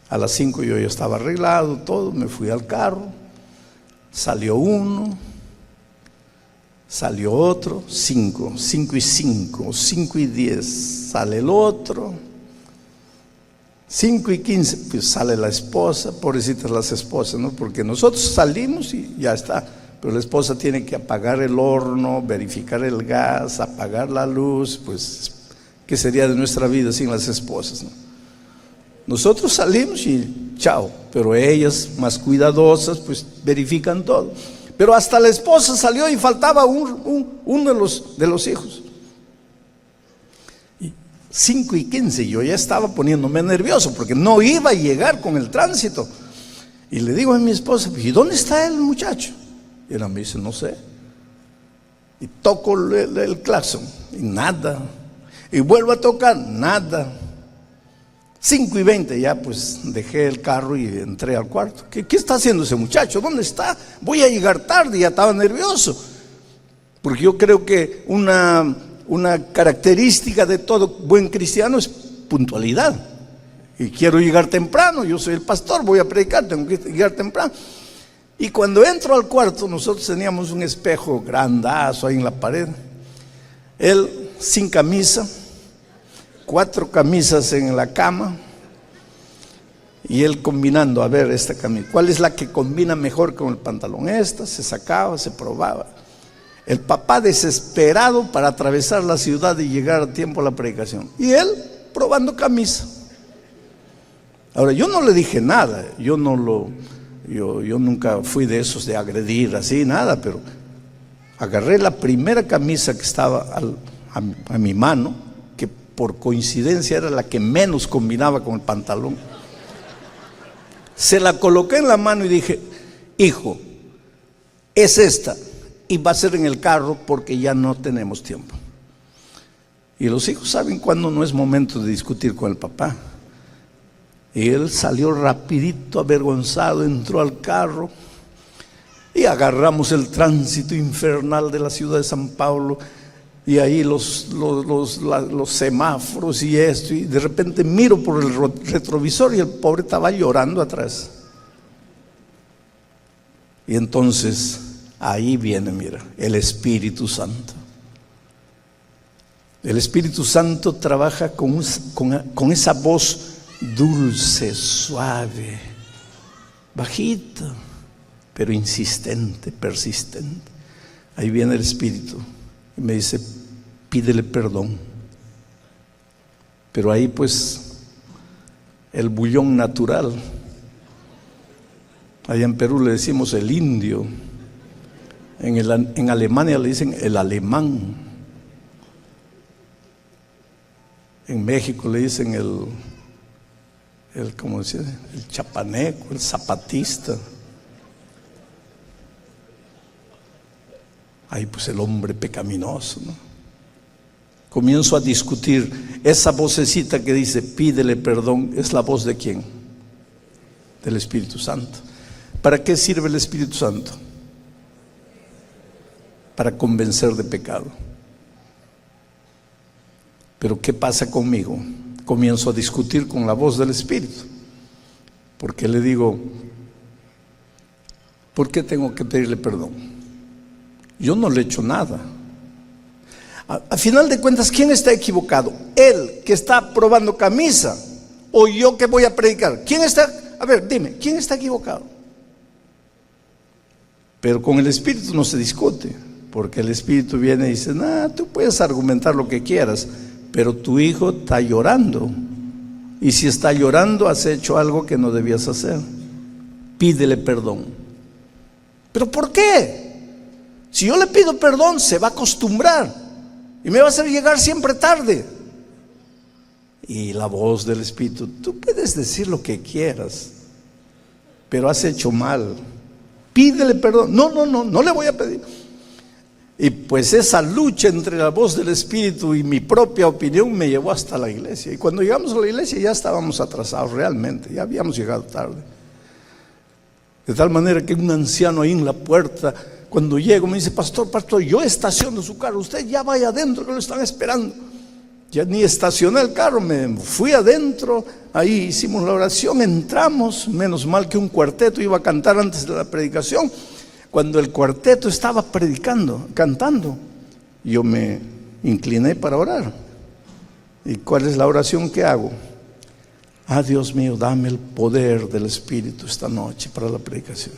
A las 5 yo ya estaba arreglado, todo, me fui al carro, salió uno, salió otro, 5 y 5, 5 y 10, sale el otro, 5 y 15, pues sale la esposa, pobrecitas las esposas, ¿no? Porque nosotros salimos y ya está, pero la esposa tiene que apagar el horno, verificar el gas, apagar la luz, pues, ¿qué sería de nuestra vida sin las esposas, no? Nosotros salimos y chao, pero ellas, más cuidadosas, pues verifican todo. Pero hasta la esposa salió y faltaba uno de los hijos. 5 y 15, yo ya estaba poniéndome nervioso porque no iba a llegar con el tránsito. Y le digo a mi esposa, ¿y dónde está el muchacho? Y ella me dice, no sé. Y toco el claxon y nada. Y vuelvo a tocar, nada. 5 y 20 ya pues dejé el carro y entré al cuarto. ¿Qué está haciendo ese muchacho? ¿Dónde está? Voy a llegar tarde, ya estaba nervioso. Porque yo creo que una característica de todo buen cristiano es puntualidad. Y quiero llegar temprano, yo soy el pastor, voy a predicar, tengo que llegar temprano. Y cuando entro al cuarto, nosotros teníamos un espejo grandazo ahí en la pared. Él sin camisa, 4 camisas en la cama, y él combinando, a ver, esta camisa, ¿cuál es la que combina mejor con el pantalón? Esta, se sacaba, se probaba. El papá desesperado para atravesar la ciudad y llegar a tiempo a la predicación, y él probando camisa. Ahora, yo no le dije nada, yo nunca fui de esos de agredir así, nada, pero agarré la primera camisa que estaba a mi mano, por coincidencia era la que menos combinaba con el pantalón. Se la coloqué en la mano y dije, hijo, es esta, y va a ser en el carro porque ya no tenemos tiempo. Y los hijos saben cuándo no es momento de discutir con el papá. Y él salió rapidito, avergonzado, entró al carro y agarramos el tránsito infernal de la ciudad de San Pablo. Y ahí los semáforos y esto, y de repente miro por el retrovisor y el pobre estaba llorando atrás. Y entonces ahí viene, mira, el Espíritu Santo. El Espíritu Santo trabaja con esa voz dulce, suave, bajita, pero insistente, persistente. Ahí viene el Espíritu y me dice, pídele perdón. Pero ahí pues el bullón natural, allá en Perú le decimos el indio, en Alemania le dicen el alemán, en México le dicen ¿cómo decía? El chapaneco, el zapatista. Ahí pues el hombre pecaminoso, ¿no? Comienzo a discutir. Esa vocecita que dice pídele perdón, ¿es la voz de quién? Del Espíritu Santo. ¿Para qué sirve el Espíritu Santo? para convencer de pecado. Pero ¿qué pasa conmigo? Comienzo a discutir con la voz del Espíritu, porque le digo, ¿por qué tengo que pedirle perdón? Yo no le he hecho nada. A final de cuentas, ¿quién está equivocado? ¿Él que está probando camisa o yo que voy a predicar? ¿Quién está? A ver, dime, ¿quién está equivocado? Pero con el Espíritu no se discute, porque el Espíritu viene y dice, tú puedes argumentar lo que quieras, pero tu hijo está llorando, y si está llorando has hecho algo que no debías hacer. Pídele perdón. ¿Pero por qué? Si yo le pido perdón, se va a acostumbrar y me va a hacer llegar siempre tarde. Y la voz del Espíritu, tú puedes decir lo que quieras, pero has hecho mal. Pídele perdón. No le voy a pedir. Y pues esa lucha entre la voz del Espíritu y mi propia opinión me llevó hasta la iglesia. Y cuando llegamos a la iglesia ya estábamos atrasados realmente, ya habíamos llegado tarde. De tal manera que un anciano ahí en la puerta, cuando llego me dice, pastor, yo estaciono su carro, usted ya vaya adentro que lo están esperando. Ya ni estacioné el carro, me fui adentro, ahí hicimos la oración, entramos, menos mal que un cuarteto iba a cantar antes de la predicación. Cuando el cuarteto estaba cantando, yo me incliné para orar. ¿Y cuál es la oración que hago? Dios mío, dame el poder del Espíritu esta noche para la predicación.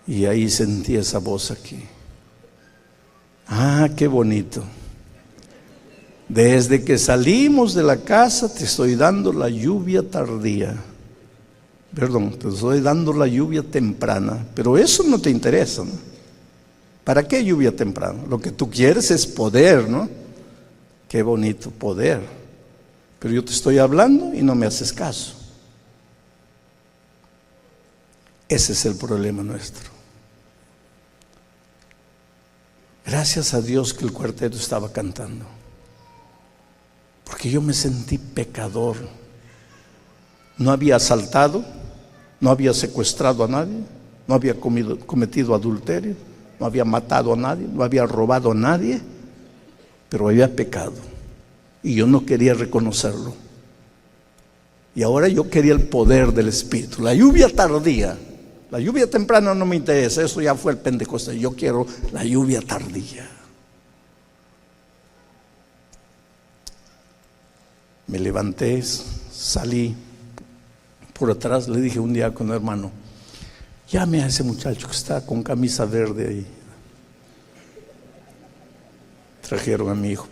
Y ahí sentí esa voz aquí. Qué bonito. Desde que salimos de la casa te estoy dando la lluvia tardía. Perdón, te estoy dando la lluvia temprana. Pero eso no te interesa, ¿no? ¿Para qué lluvia temprana? Lo que tú quieres es poder, ¿no? Qué bonito poder. Pero yo te estoy hablando y no me haces caso. Ese es el problema nuestro. Gracias a Dios que el cuarteto estaba cantando, porque yo me sentí pecador. No había asaltado, no había secuestrado a nadie, no había cometido adulterio, no había matado a nadie, no había robado a nadie, pero había pecado y yo no quería reconocerlo. Y ahora yo quería el poder del Espíritu, la lluvia tardía. La lluvia temprana no me interesa, eso ya fue el Pentecostés. Yo quiero la lluvia tardía. Me levanté, salí por atrás, le dije a un diácono, hermano, llame a ese muchacho que está con camisa verde ahí. Trajeron a mi hijo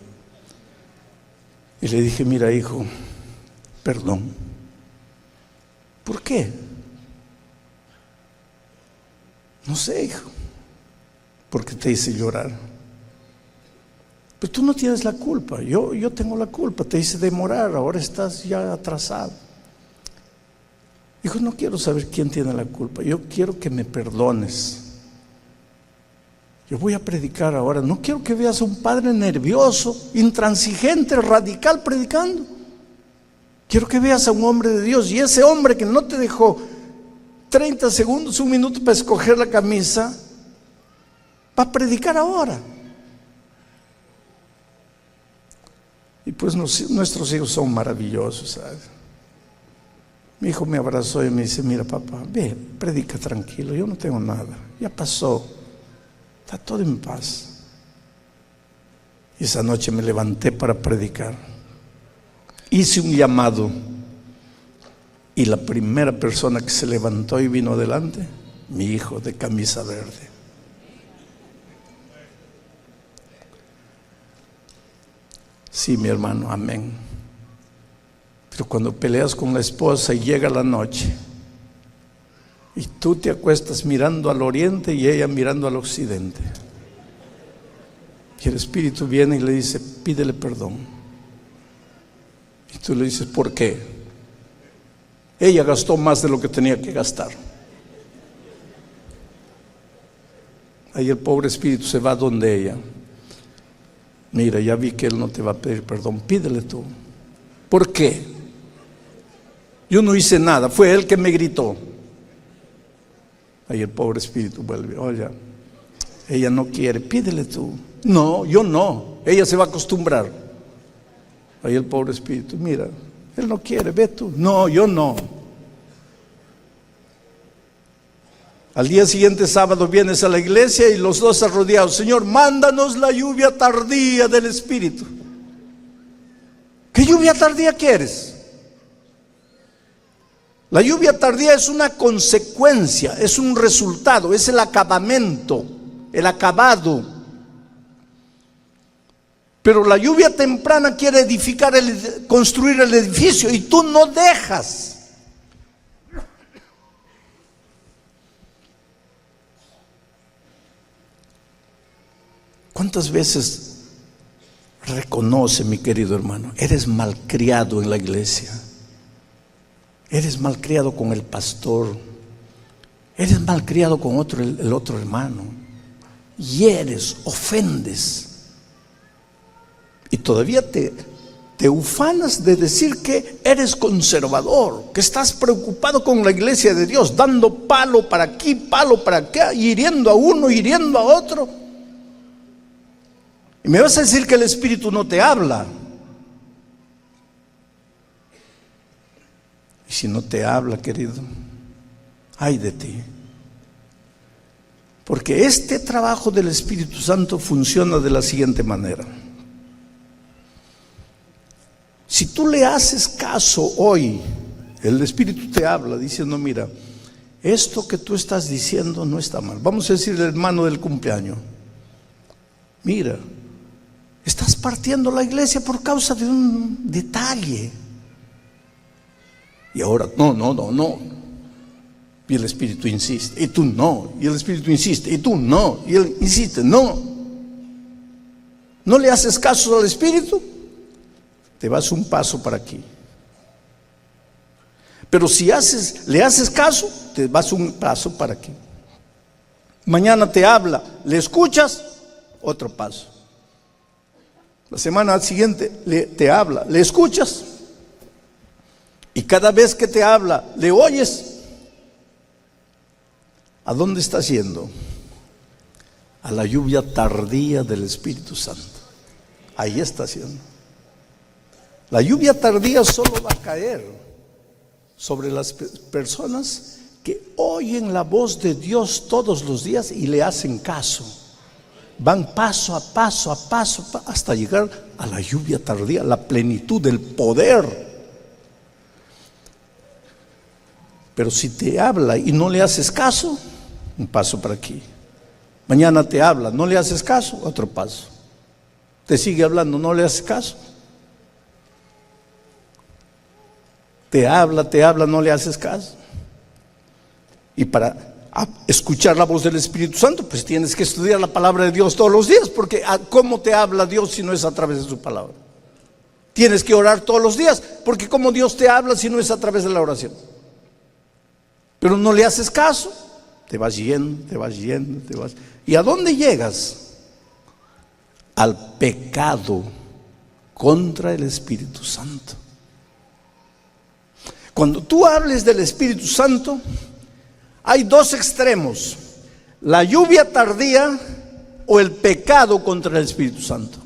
y le dije, mira hijo, perdón. ¿Por qué? No sé, hijo, porque te hice llorar. Pero tú no tienes la culpa, yo tengo la culpa, te hice demorar, ahora estás ya atrasado. Hijo, no quiero saber quién tiene la culpa, yo quiero que me perdones. Yo voy a predicar ahora, no quiero que veas a un padre nervioso, intransigente, radical predicando. Quiero que veas a un hombre de Dios, y ese hombre que no te dejó 30 segundos, un minuto para escoger la camisa, va a predicar ahora. Y pues nuestros hijos son maravillosos, ¿sabes? Mi hijo me abrazó y me dice, mira papá, ve, predica tranquilo, yo no tengo nada, ya pasó, está todo en paz. Y esa noche me levanté para predicar, hice un llamado, y la primera persona que se levantó y vino adelante, mi hijo de camisa verde. Sí, mi hermano, amén. Pero cuando peleas con la esposa y llega la noche, y tú te acuestas mirando al oriente y ella mirando al occidente, y el Espíritu viene y le dice, pídele perdón. Y tú le dices, ¿por qué? Ella gastó más de lo que tenía que gastar. Ahí el pobre espíritu se va donde ella. Mira, ya vi que él no te va a pedir perdón, pídele tú. ¿Por qué? Yo no hice nada, fue él que me gritó. Ahí el pobre espíritu vuelve, oye, ella no quiere, pídele tú. No, yo no, ella se va a acostumbrar. Ahí el pobre espíritu, mira, él no quiere, ve tú. No, yo no. Al día siguiente, sábado, vienes a la iglesia y los dos arrodillados, Señor, mándanos la lluvia tardía del Espíritu. ¿Qué lluvia tardía quieres? La lluvia tardía es una consecuencia, es un resultado, es el acabamento, el acabado. Pero la lluvia temprana quiere edificar, construir el edificio, y tú no dejas. ¿Cuántas veces reconoce, mi querido hermano, eres malcriado en la iglesia? Eres malcriado con el pastor, eres malcriado con el otro hermano, hieres, ofendes, y todavía te ufanas de decir que eres conservador, que estás preocupado con la iglesia de Dios, dando palo para aquí, palo para acá, hiriendo a uno, hiriendo a otro. Y me vas a decir que el Espíritu no te habla. Y si no te habla, querido, ay de ti. Porque este trabajo del Espíritu Santo funciona de la siguiente manera. Si tú le haces caso hoy, el Espíritu te habla diciendo, mira, esto que tú estás diciendo no está mal. Vamos a decirle al hermano del cumpleaños, mira, estás partiendo la iglesia por causa de un detalle. Y ahora, no. Y el Espíritu insiste, y tú no. Y el Espíritu insiste, y tú no. Y él insiste, no. ¿No le haces caso al Espíritu? Te vas un paso para aquí. Pero si le haces caso, te vas un paso para aquí. Mañana te habla, le escuchas, otro paso. La semana siguiente te habla, le escuchas. Y cada vez que te habla, le oyes. ¿A dónde estás yendo? A la lluvia tardía del Espíritu Santo. Ahí estás yendo. La lluvia tardía solo va a caer sobre las personas que oyen la voz de Dios todos los días y le hacen caso. Van paso a paso hasta llegar a la lluvia tardía, la plenitud del poder. Pero si te habla y no le haces caso, un paso para aquí. Mañana te habla, no le haces caso, otro paso. Te sigue hablando, no le haces caso. Te habla, no le haces caso. Y para escuchar la voz del Espíritu Santo, pues tienes que estudiar la palabra de Dios todos los días, porque ¿cómo te habla Dios si no es a través de su palabra? Tienes que orar todos los días, porque ¿cómo Dios te habla si no es a través de la oración? Pero no le haces caso, te vas yendo. ¿Y a dónde llegas? Al pecado contra el Espíritu Santo. Cuando tú hables del Espíritu Santo, hay dos extremos: la lluvia tardía o el pecado contra el Espíritu Santo.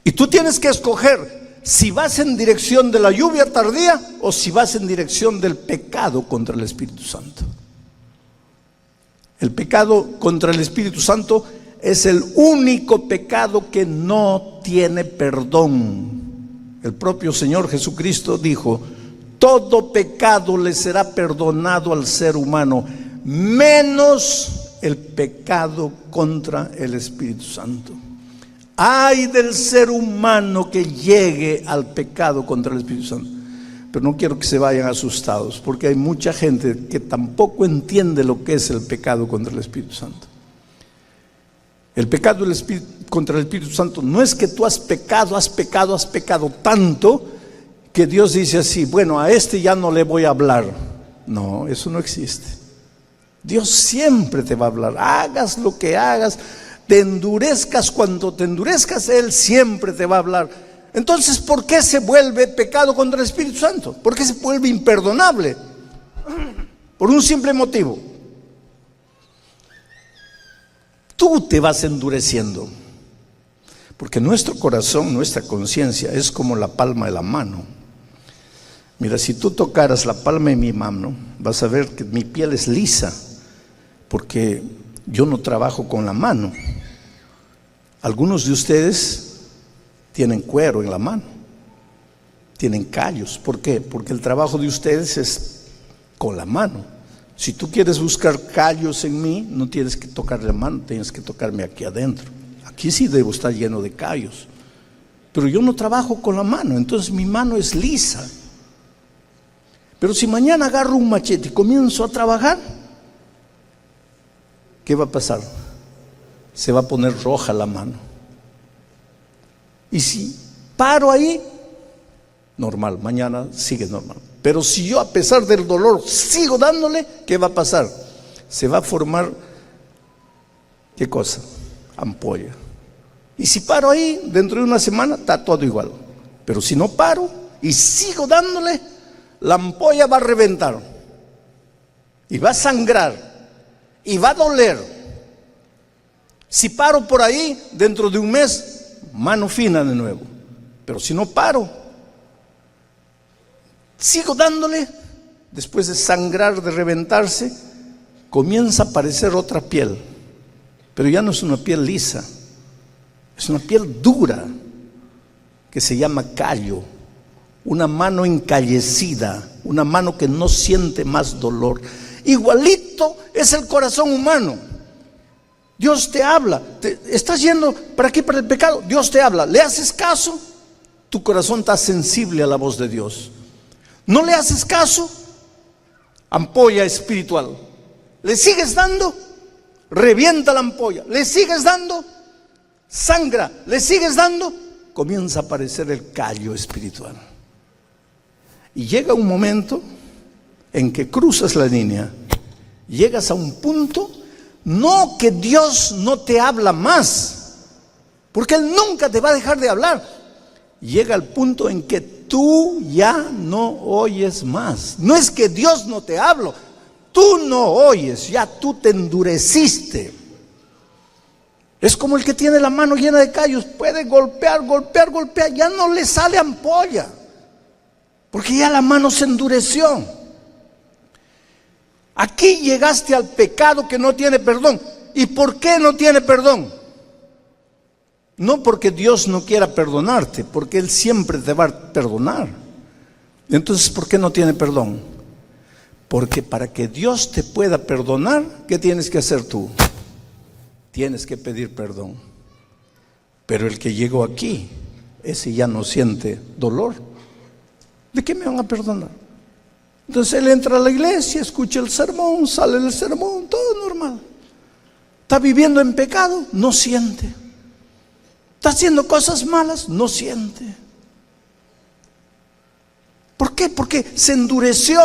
Y tú tienes que escoger si vas en dirección de la lluvia tardía o si vas en dirección del pecado contra el Espíritu Santo. El pecado contra el Espíritu Santo es el único pecado que no tiene perdón. El propio Señor Jesucristo dijo: todo pecado le será perdonado al ser humano, menos el pecado contra el Espíritu Santo. Ay del ser humano que llegue al pecado contra el Espíritu Santo. Pero no quiero que se vayan asustados, porque hay mucha gente que tampoco entiende lo que es el pecado contra el Espíritu Santo. El pecado contra el Espíritu Santo no es que tú has pecado tanto que Dios dice así: bueno, a este ya no le voy a hablar. No, eso no existe. Dios siempre te va a hablar, hagas lo que hagas, te endurezcas cuando te endurezcas, Él siempre te va a hablar. Entonces, ¿por qué se vuelve pecado contra el Espíritu Santo? ¿Por qué se vuelve imperdonable? Por un simple motivo: tú te vas endureciendo. Porque nuestro corazón, nuestra conciencia es como la palma de la mano. Mira, si tú tocaras la palma de mi mano, vas a ver que mi piel es lisa, porque yo no trabajo con la mano. Algunos de ustedes tienen cuero en la mano, tienen callos. ¿Por qué? Porque el trabajo de ustedes es con la mano. Si tú quieres buscar callos en mí, no tienes que tocar la mano, tienes que tocarme aquí adentro. Aquí sí debo estar lleno de callos, pero yo no trabajo con la mano, entonces mi mano es lisa. Pero si mañana agarro un machete y comienzo a trabajar, ¿qué va a pasar? Se va a poner roja la mano. Y si paro ahí, normal, mañana sigue normal. Pero si yo, a pesar del dolor, sigo dándole, ¿qué va a pasar? Se va a formar, ¿qué cosa? Ampolla. Y si paro ahí, dentro de una semana está todo igual. Pero si no paro y sigo dándole, la ampolla va a reventar y va a sangrar y va a doler. Si paro por ahí, dentro de un mes, mano fina de nuevo. Pero si no paro, sigo dándole, después de sangrar, de reventarse, comienza a aparecer otra piel. Pero ya no es una piel lisa, es una piel dura, que se llama callo. Una mano encallecida, una mano que no siente más dolor. Igualito es el corazón humano. Dios te habla, estás yendo para aquí, para el pecado, Dios te habla, ¿le haces caso? Tu corazón está sensible a la voz de Dios. ¿No le haces caso? Ampolla espiritual. ¿Le sigues dando? Revienta la ampolla. ¿Le sigues dando? Sangra. ¿Le sigues dando? Comienza a aparecer el callo espiritual. Y llega un momento en que cruzas la línea, llegas a un punto, no que Dios no te habla más, porque Él nunca te va a dejar de hablar. Llega al punto en que tú ya no oyes más. No es que Dios no te habla, tú no oyes, ya tú te endureciste. Es como el que tiene la mano llena de callos, puede golpear, ya no le sale ampolla, porque ya la mano se endureció. Aquí llegaste al pecado que no tiene perdón. ¿Y por qué no tiene perdón? No porque Dios no quiera perdonarte, porque Él siempre te va a perdonar. Entonces, ¿por qué no tiene perdón? Porque para que Dios te pueda perdonar, ¿qué tienes que hacer tú? Tienes que pedir perdón. Pero el que llegó aquí, ese ya no siente dolor. ¿De qué me van a perdonar? Entonces él entra a la iglesia, escucha el sermón, sale del sermón, todo normal. Está viviendo en pecado, no siente. Está haciendo cosas malas, no siente. ¿Por qué? Porque se endureció.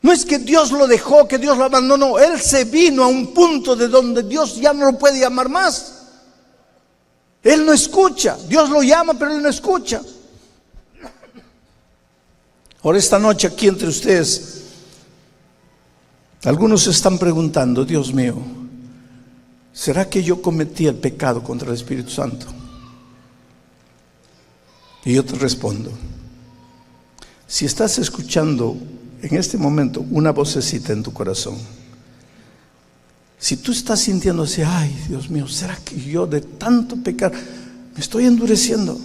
No es que Dios lo dejó, que Dios lo abandonó. Él se vino a un punto de donde Dios ya no lo puede llamar más. Él no escucha. Dios lo llama, pero él no escucha. Ahora esta noche aquí entre ustedes, algunos se están preguntando, Dios mío, ¿será que yo cometí el pecado contra el Espíritu Santo? Y yo te respondo, si estás escuchando en este momento una vocecita en tu corazón, si tú estás sintiendo así, ay Dios mío, ¿será que yo de tanto pecar me estoy endureciendo?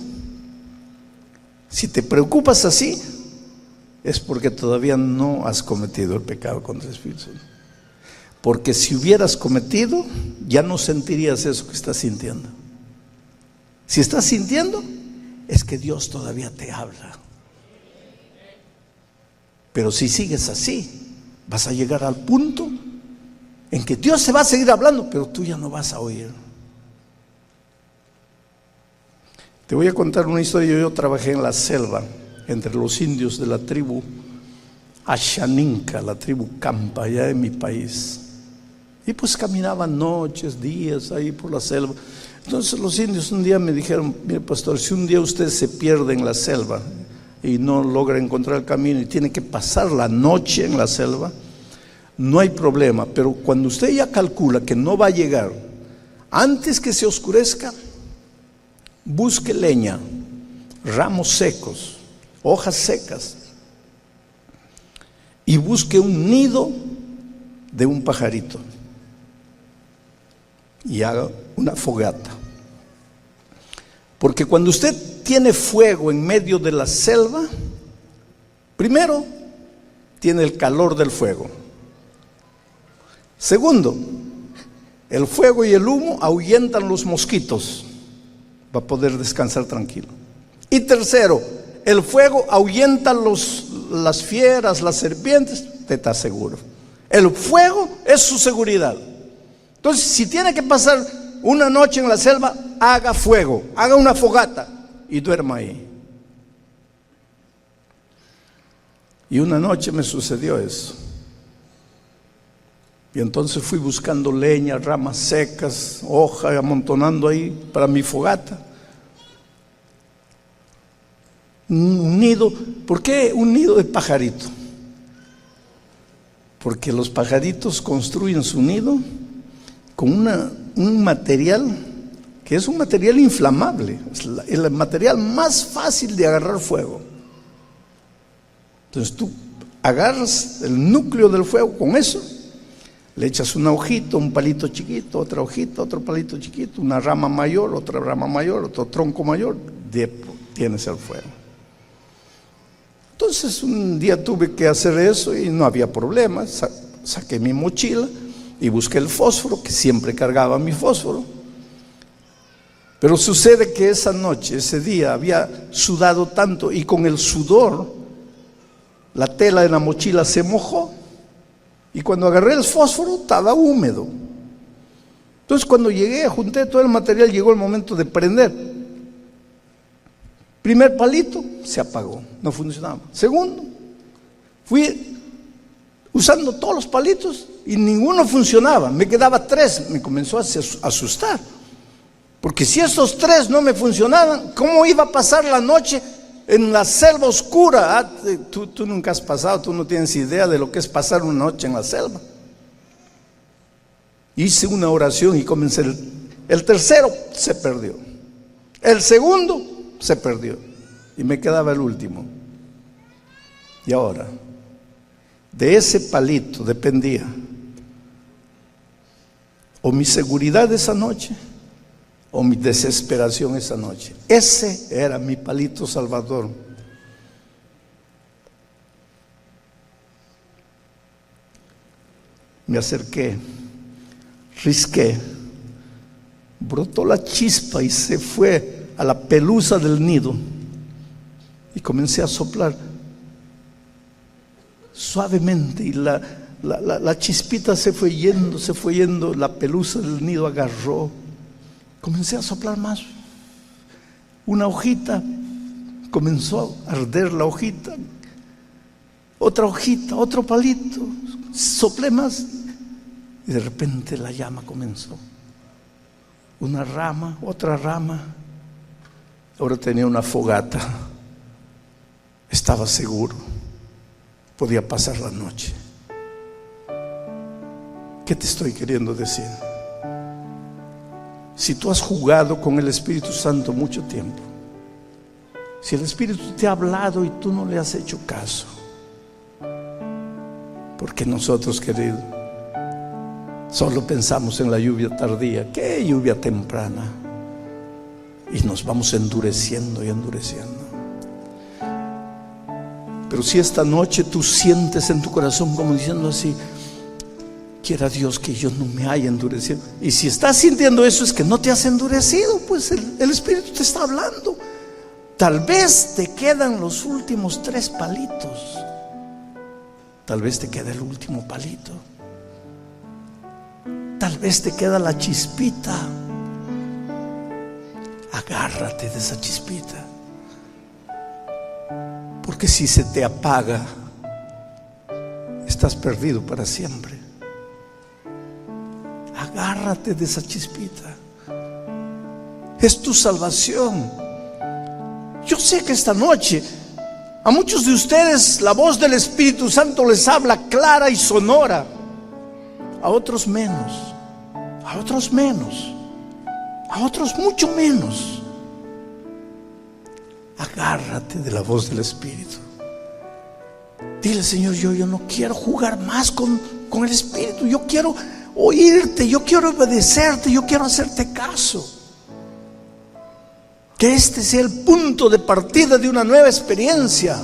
Si te preocupas así, es porque todavía no has cometido el pecado contra el Espíritu Santo. Porque si hubieras cometido, ya no sentirías eso que estás sintiendo. Si estás sintiendo, es que Dios todavía te habla. Pero si sigues así, vas a llegar al punto en que Dios se va a seguir hablando, pero tú ya no vas a oír. Te voy a contar una historia. Yo trabajé en la selva, entre los indios de la tribu Ashaninka, la tribu Campa, allá en mi país. Y pues caminaban noches, días ahí por la selva. Entonces los indios un día me dijeron, mire pastor, si un día usted se pierde en la selva y no logra encontrar el camino y tiene que pasar la noche en la selva, no hay problema. Pero cuando usted ya calcula que no va a llegar, antes que se oscurezca, busque leña, ramos secos, hojas secas, y busque un nido de un pajarito y haga una fogata. Porque cuando usted tiene fuego en medio de la selva, primero, tiene el calor del fuego. Segundo, el fuego y el humo ahuyentan los mosquitos, va a poder descansar tranquilo. Y tercero, el fuego ahuyenta las fieras, las serpientes, te está seguro. El fuego es su seguridad. Entonces, si tiene que pasar una noche en la selva, haga fuego, haga una fogata y duerma ahí. Y una noche me sucedió eso. Y entonces fui buscando leña, ramas secas, hojas, amontonando ahí para mi fogata. Un nido. ¿Por qué un nido de pajarito? Porque los pajaritos construyen su nido con un material que es un material inflamable, es el material más fácil de agarrar fuego. Entonces tú agarras el núcleo del fuego, con eso le echas una hojita, un palito chiquito, otra hojita, otro palito chiquito, una rama mayor, otra rama mayor, otro tronco mayor, tienes el fuego. Entonces un día tuve que hacer eso y no había problema. Saqué mi mochila y busqué el fósforo, que siempre cargaba mi fósforo. Pero sucede que esa noche, ese día, había sudado tanto y con el sudor la tela de la mochila se mojó. Y cuando agarré el fósforo estaba húmedo. Entonces cuando llegué, junté todo el material, llegó el momento de prender. Primer palito, se apagó, no funcionaba. Segundo, fui usando todos los palitos y ninguno funcionaba. Me quedaba 3, me comenzó a asustar. Porque si esos 3 no me funcionaban, ¿cómo iba a pasar la noche en la selva oscura? Tú nunca has pasado, tú no tienes idea de lo que es pasar una noche en la selva. Hice una oración y comencé. El tercero se perdió. El segundo se perdió. Y me quedaba el último. Y ahora, de ese palito dependía o mi seguridad esa noche o mi desesperación esa noche. Ese era mi palito salvador. Me acerqué, risqué, brotó la chispa y se fue a la pelusa del nido y comencé a soplar suavemente y la chispita se fue yendo, la pelusa del nido agarró. Comencé a soplar más. Una hojita, comenzó a arder la hojita. Otra hojita, otro palito. Soplé más. Y de repente la llama comenzó. Una rama, otra rama. Ahora tenía una fogata. Estaba seguro. Podía pasar la noche. ¿Qué te estoy queriendo decir? Si tú has jugado con el Espíritu Santo mucho tiempo, si el Espíritu te ha hablado y tú no le has hecho caso, porque nosotros, querido, solo pensamos en la lluvia tardía. ¿Qué lluvia temprana? Y nos vamos endureciendo y endureciendo. Pero si esta noche tú sientes en tu corazón como diciendo así: quiera Dios que yo no me haya endurecido. Y si estás sintiendo eso, es que no te has endurecido, pues el Espíritu te está hablando. Tal vez te quedan los últimos 3 palitos. Tal vez te queda el último palito. Tal vez te queda la chispita. Agárrate de esa chispita. Porque si se te apaga, estás perdido para siempre. Agárrate de esa chispita. Es tu salvación. Yo sé que esta noche a muchos de ustedes la voz del Espíritu Santo les habla clara y sonora. a otros menos, a otros menos, a otros mucho menos. Agárrate de la voz del Espíritu. Dile, Señor, yo no quiero jugar más con el Espíritu. Yo quiero oírte, yo quiero obedecerte, yo quiero hacerte caso. Que este sea el punto de partida de una nueva experiencia.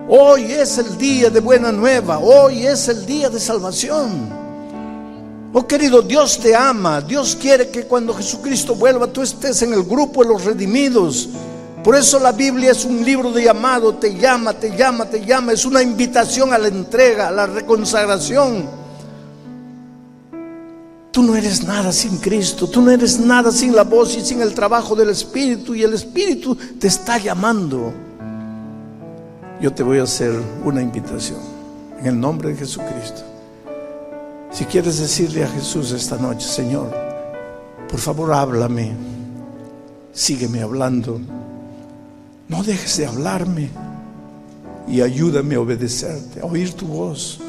Hoy es el día de buena nueva. Hoy es el día de salvación. Oh querido, Dios te ama. Dios quiere que cuando Jesucristo vuelva tú estés en el grupo de los redimidos. Por eso la Biblia es un libro de llamado. Te llama, te llama, te llama. Es una invitación a la entrega, a la reconsagración. Tú no eres nada sin Cristo. Tú no eres nada sin la voz y sin el trabajo del Espíritu. Y el Espíritu te está llamando. Yo te voy a hacer una invitación en el nombre de Jesucristo. Si quieres decirle a Jesús esta noche: Señor, por favor háblame, sígueme hablando, no dejes de hablarme y ayúdame a obedecerte, a oír tu voz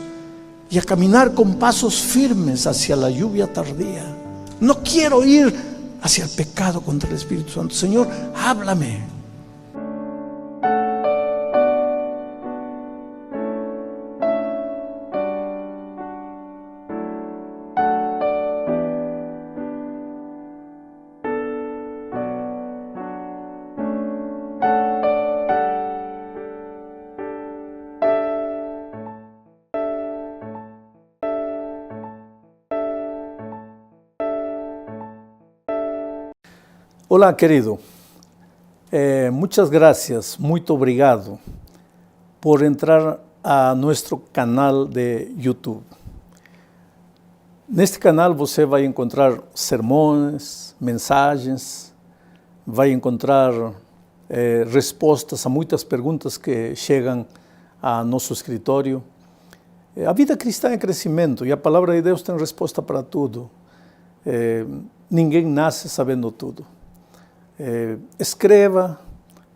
y a caminar con pasos firmes hacia la lluvia tardía. No quiero ir hacia el pecado contra el Espíritu Santo. Señor, háblame. Olá, querido. Muchas gracias, muito obrigado por entrar a nuestro canal de YouTube. Neste canal você vai encontrar sermões, mensagens, vai encontrar respostas a muitas perguntas que chegam a nosso escritório. A vida cristã é crescimento e a palavra de Deus tem resposta para tudo. Ninguém nasce sabendo tudo. Escreva,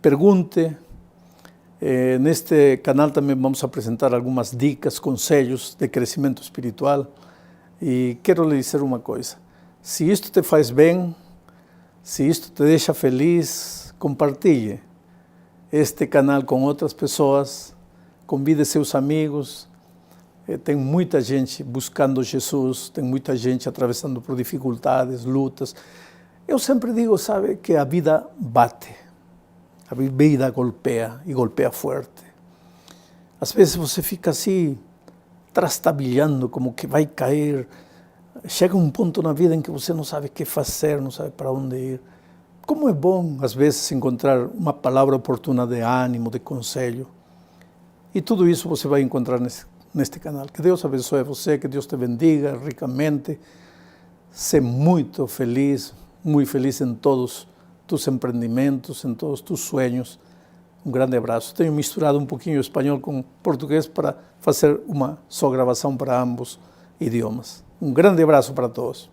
pergunte. Neste canal também vamos apresentar algumas dicas, conselhos de crescimento espiritual. E quero lhe dizer uma coisa: se isto te faz bem, se isto te deixa feliz, compartilhe este canal com outras pessoas, convide seus amigos. Tem muita gente buscando Jesus, tem muita gente atravessando por dificuldades, lutas. Eu sempre digo, sabe, que a vida bate, a vida golpeia e golpeia forte. Às vezes você fica assim, trastabilhando, como que vai cair. Chega um ponto na vida em que você não sabe o que fazer, não sabe para onde ir. Como é bom, às vezes, encontrar uma palavra oportuna de ânimo, de conselho. E tudo isso você vai encontrar neste canal. Que Deus abençoe você, que Deus te bendiga ricamente. Ser muito feliz em todos tus empreendimentos, em todos tus sueños. Um grande abraço. Tenho misturado um pouquinho espanhol com português para fazer uma só gravação para ambos idiomas. Um grande abraço para todos.